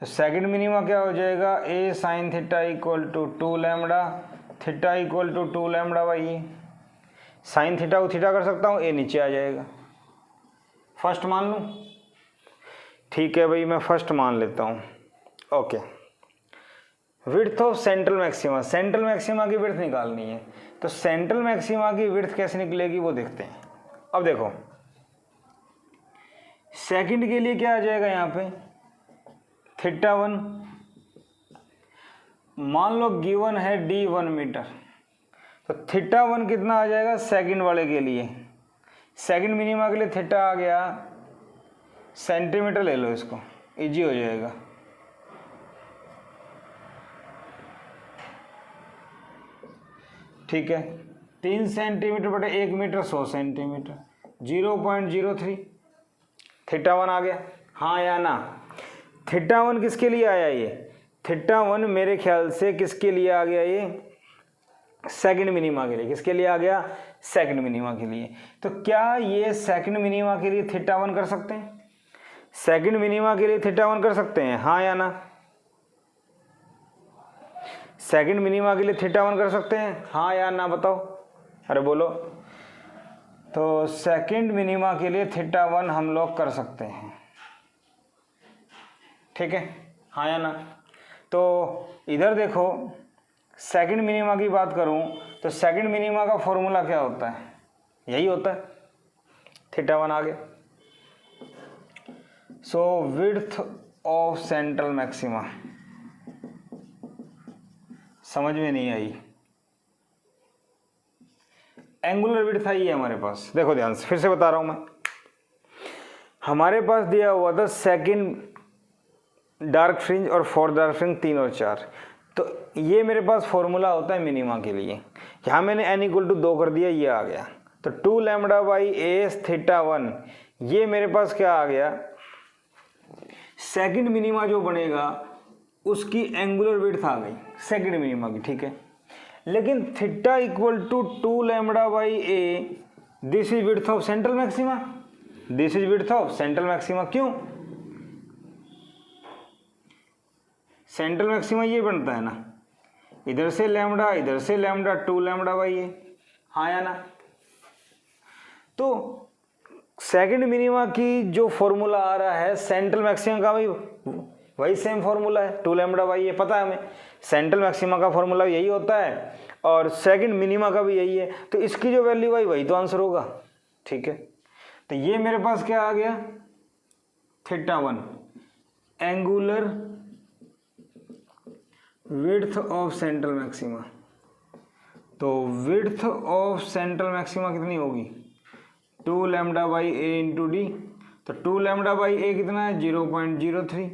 तो सेकंड मिनिमा क्या हो जाएगा? A sine theta equal to 2 lambda, theta equal to 2 lambda by. Sine theta को थीटा कर सकता हूँ, ए नीचे आ जाएगा। फर्स्ट मान लूँ? ठीक है भाई, मैं फर्स्ट मान लेता हूँ। Okay, width of central maxima. Central maxima की विड्थ निकालनी है, तो सेंट्रल मैक्सिमा की विड्थ कैसे निकलेगी वो देखते हैं। अब देखो, सेकंड के लिए क्या आ जाएगा यहाँ पे? थीटा 1 मान लो गिवन है डी 1 मीटर, तो थीटा 1 कितना आ जाएगा सेकंड वाले के लिए? सेकंड मिनिमा के लिए थीटा आ गया सेंटीमीटर, ले लो इसको, इजी हो जाएगा। ठीक है, 3 सेंटीमीटर बटे 1 मीटर 100 सेंटीमीटर, 0.03 थीटा 1 आ गया। हाँ या ना? थीटा 1 किसके लिए आया? ये थीटा 1 मेरे ख्याल से किसके लिए आ गया? ये सेकंड मिनिमा के लिए। किसके लिए आ गया? सेकंड मिनिमा के लिए। तो क्या ये सेकंड मिनिमा के लिए थीटा 1 कर सकते हैं? सेकंड मिनिमा के लिए थीटा 1 कर सकते हैं, हाँ या ना? सेकंड मिनिमा के लिए थीटा 1 कर सकते हैं, हाँ या ना? बताओ, अरे बोलो। तो सेकंड मिनिमा के लिए थीटा 1 हम लोग कर सकते हैं। ठीक है, हाँ या ना? तो इधर देखो सेकंड मिनिमा की बात करूं तो सेकंड मिनिमा का फॉर्मूला क्या होता है, यही होता है, θ1 आ गया। सो विड्थ ऑफ सेंट्रल मैक्सिमा, समझ में नहीं आई, एंगुलर विड्थ आई है हमारे पास। देखो ध्यान से फिर से बता रहा हूं मैं, हमारे पास दिया हुआ था सेकंड डार्क फ्रिंज और फोर्थ डार्क फ्रिंज 3 और 4, तो ये मेरे पास फॉर्मूला होता है मिनिमा के लिए। यहाँ मैंने n=2 कर दिया, ये आ गया, तो 2 लैम्बडा बाई ए θ1, ये मेरे पास क्या आ गया, सेकंड मिनिमा जो बनेगा उसकी एंगुलर विड्थ आ गई सेकंड मिनिमा की, ठीक है। लेकिन θ=2 lambda by A, this is width of central maxima, this is width of central maxima. क्यों, सेंट्रल मैक्सिमा ये बनता है ना, इधर से लैम्बडा इधर से लैम्बडा, 2 लैम्बडा बाई ए, हाँ या ना। तो सेकंड मिनिमा की जो फॉर्मूला आ रहा है सेंट्रल मैक्सिमा का भी वही सेम फॉर्मूला है, 2 लैम्बडा बाई ए, पता है हमें सेंट्रल मैक्सिमा का फॉर्मूला यही होता है और सेकंड मिनिमा का भी यही है, तो इसकी जो वैल्यू आई वही तो आंसर होगा, ठीक है। तो ये मेरे पास क्या आ गया, θ1 angular width of central maxima. तो विड्थ ऑफ सेंट्रल मैक्सिमा कितनी होगी, 2 lambda by A into D, तो 2 लैम्बडा बाई ए कितना है 0.03,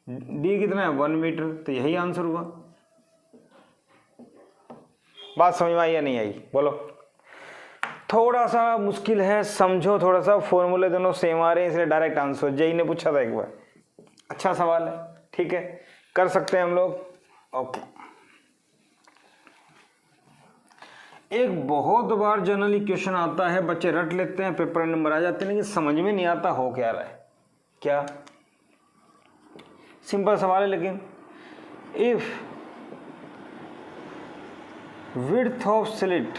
डी कितना है 1 मीटर, तो यही आंसर हुआ। बात समझ में आई या नहीं आई, बोलो। थोड़ा सा मुश्किल है, समझो थोड़ा सा, फॉर्मूले दोनों सेम आ रहे हैं इसलिए डायरेक्ट आंसर, जेई ने पूछा था एक बार, अच्छा सवाल है, ठीक है, कर सकते हैं हम लोग। ओके, एक बहुत बार जनरली क्वेश्चन आता है, बच्चे रट लेते हैं, पेपर नंबर आ जाते हैं, लेकिन समझ में नहीं आता हो क्या रहा है, क्या, सिंपल सवाल है लेकिन, if width of slit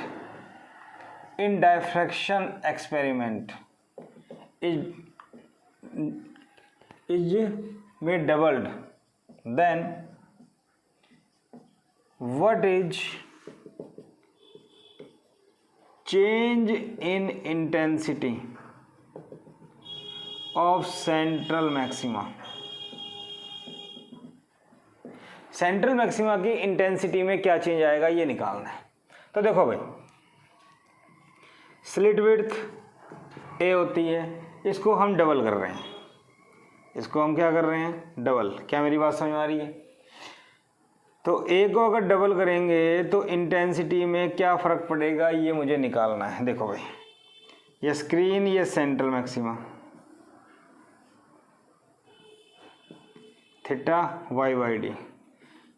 in diffraction experiment is made doubled, then what is change in intensity of central maxima। Central maxima की इंटेंसिटी में क्या चेंज आएगा ये निकालना है। तो देखो भाई, स्लिट विड्थ ए होती है, इसको हम डबल कर रहे हैं, इसको हम क्या कर रहे हैं, डबल। क्या मेरी बात समझ में आ रही है? तो ए को अगर डबल करेंगे तो इंटेंसिटी में क्या फ़र्क पड़ेगा ये मुझे निकालना है। देखो भाई, ये स्क्रीन, ये central maxima, theta Y by D,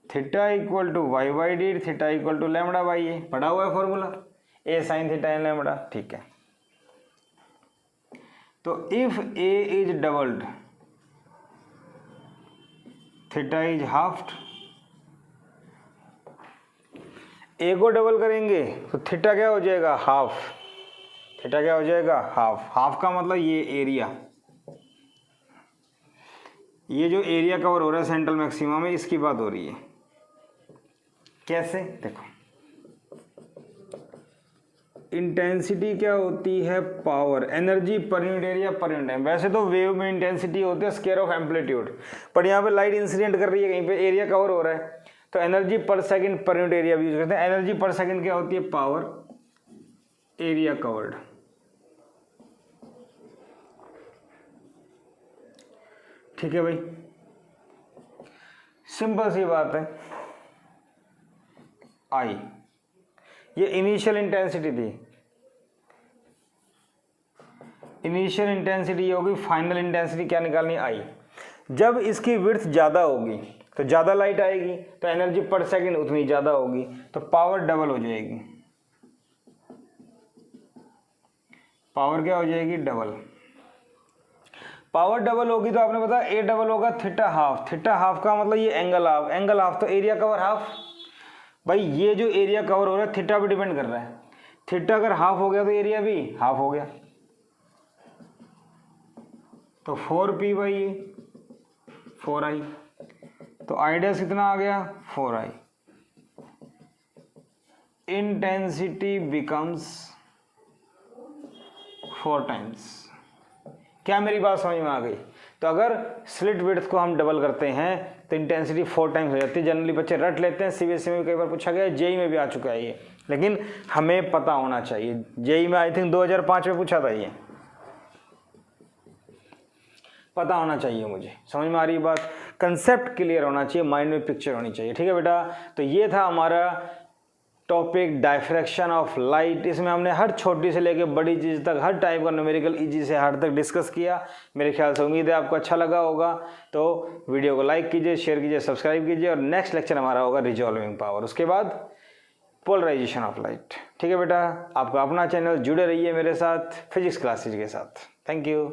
theta equal to Y by D, theta equal to lambda by A, पढ़ा हुआ है formula, A sine theta N lambda, ठीक है। तो if A is doubled, theta is halved, A को double करेंगे तो theta क्या हो जाएगा, हाफ, थीटा क्या हो जाएगा, हाफ। हाफ का मतलब ये एरिया, ये जो एरिया कवर हो रहा है सेंट्रल मैक्सिमा में, इसकी बात हो रही है। कैसे, देखो, इंटेंसिटी क्या होती है, power, energy per unit area per unit time. वैसे तो वेव में इंटेंसिटी होती है स्क्वायर ऑफ एम्पलीट्यूड, पर यहाँ पे लाइट इंसिडेंट कर रही है, कहीं पे एरिया कवर हो रहा है, तो एनर्जी पर सेकंड पर यूनिट एरिया भी यूज करते हैं। एनर्जी पर सेकंड क्या होती है, पावर एरिया कवर्ड। ठीक है भाई, सिंपल सी बात है। आई, ये इनिशियल इंटेंसिटी थी, इनिशियल इंटेंसिटी ये होगी, फाइनल इंटेंसिटी क्या निकालनी, आई। जब इसकी विड्थ ज़्यादा होगी तो ज़्यादा लाइट आएगी, तो एनर्जी पर सेकंड उतनी ज़्यादा होगी, तो पावर डबल हो जाएगी। पावर क्या हो जाएगी, डबल। पावर डबल होगी तो आपने बताया ए डबल होगा थीटा हाफ, थीटा हाफ का मतलब ये एंगल हाफ, एंगल हाफ तो एरिया कवर हाफ। भाई ये जो एरिया कवर हो रहा है थीटा पे डिपेंड कर रहा है, थीटा अगर हाफ हो गया तो एरिया भी हाफ हो गया, तो 4p बाई ए 4i। तो आइडियस कितना आ गया 4i, इंटेंसिटी बिकम्स 4 टाइम्स। क्या मेरी बात समझ में आ गई? तो अगर स्लिट विड्थ को हम डबल करते हैं तो इंटेंसिटी 4 टाइम्स हो जाती है। जनरली बच्चे रट लेते हैं, सीबीएसई में भी कई बार पूछा गया है, जेई में भी आ चुका है ये, लेकिन हमें पता होना चाहिए। जेई में आई थिंक 2005 में पूछा था, ये पता होना चाहिए मुझे। समझ में आ रही बात? कंसेप्ट क्लियर होना चाहिए, माइंड में पिक्चर होनी चाहिए। ठीक है बेटा, तो ये था हमारा टॉपिक डायफ्रैक्शन ऑफ लाइट। इसमें हमने हर छोटी से लेकर बड़ी चीज़ तक हर टाइप का न्यूमेरिकल इजी से हार्ड तक डिस्कस किया। मेरे ख्याल से उम्मीद है आपको अच्छा लगा होगा। तो वीडियो को लाइक कीजिए, शेयर कीजिए, सब्सक्राइब कीजिए, और नेक्स्ट लेक्चर हमारा होगा रिजॉल्विंग पावर, उसके बाद पोलराइजेशन ऑफ लाइट। ठीक है बेटा, आपका अपना चैनल, जुड़े रहिए मेरे साथ फिजिक्स क्लासेज के साथ। Thank you.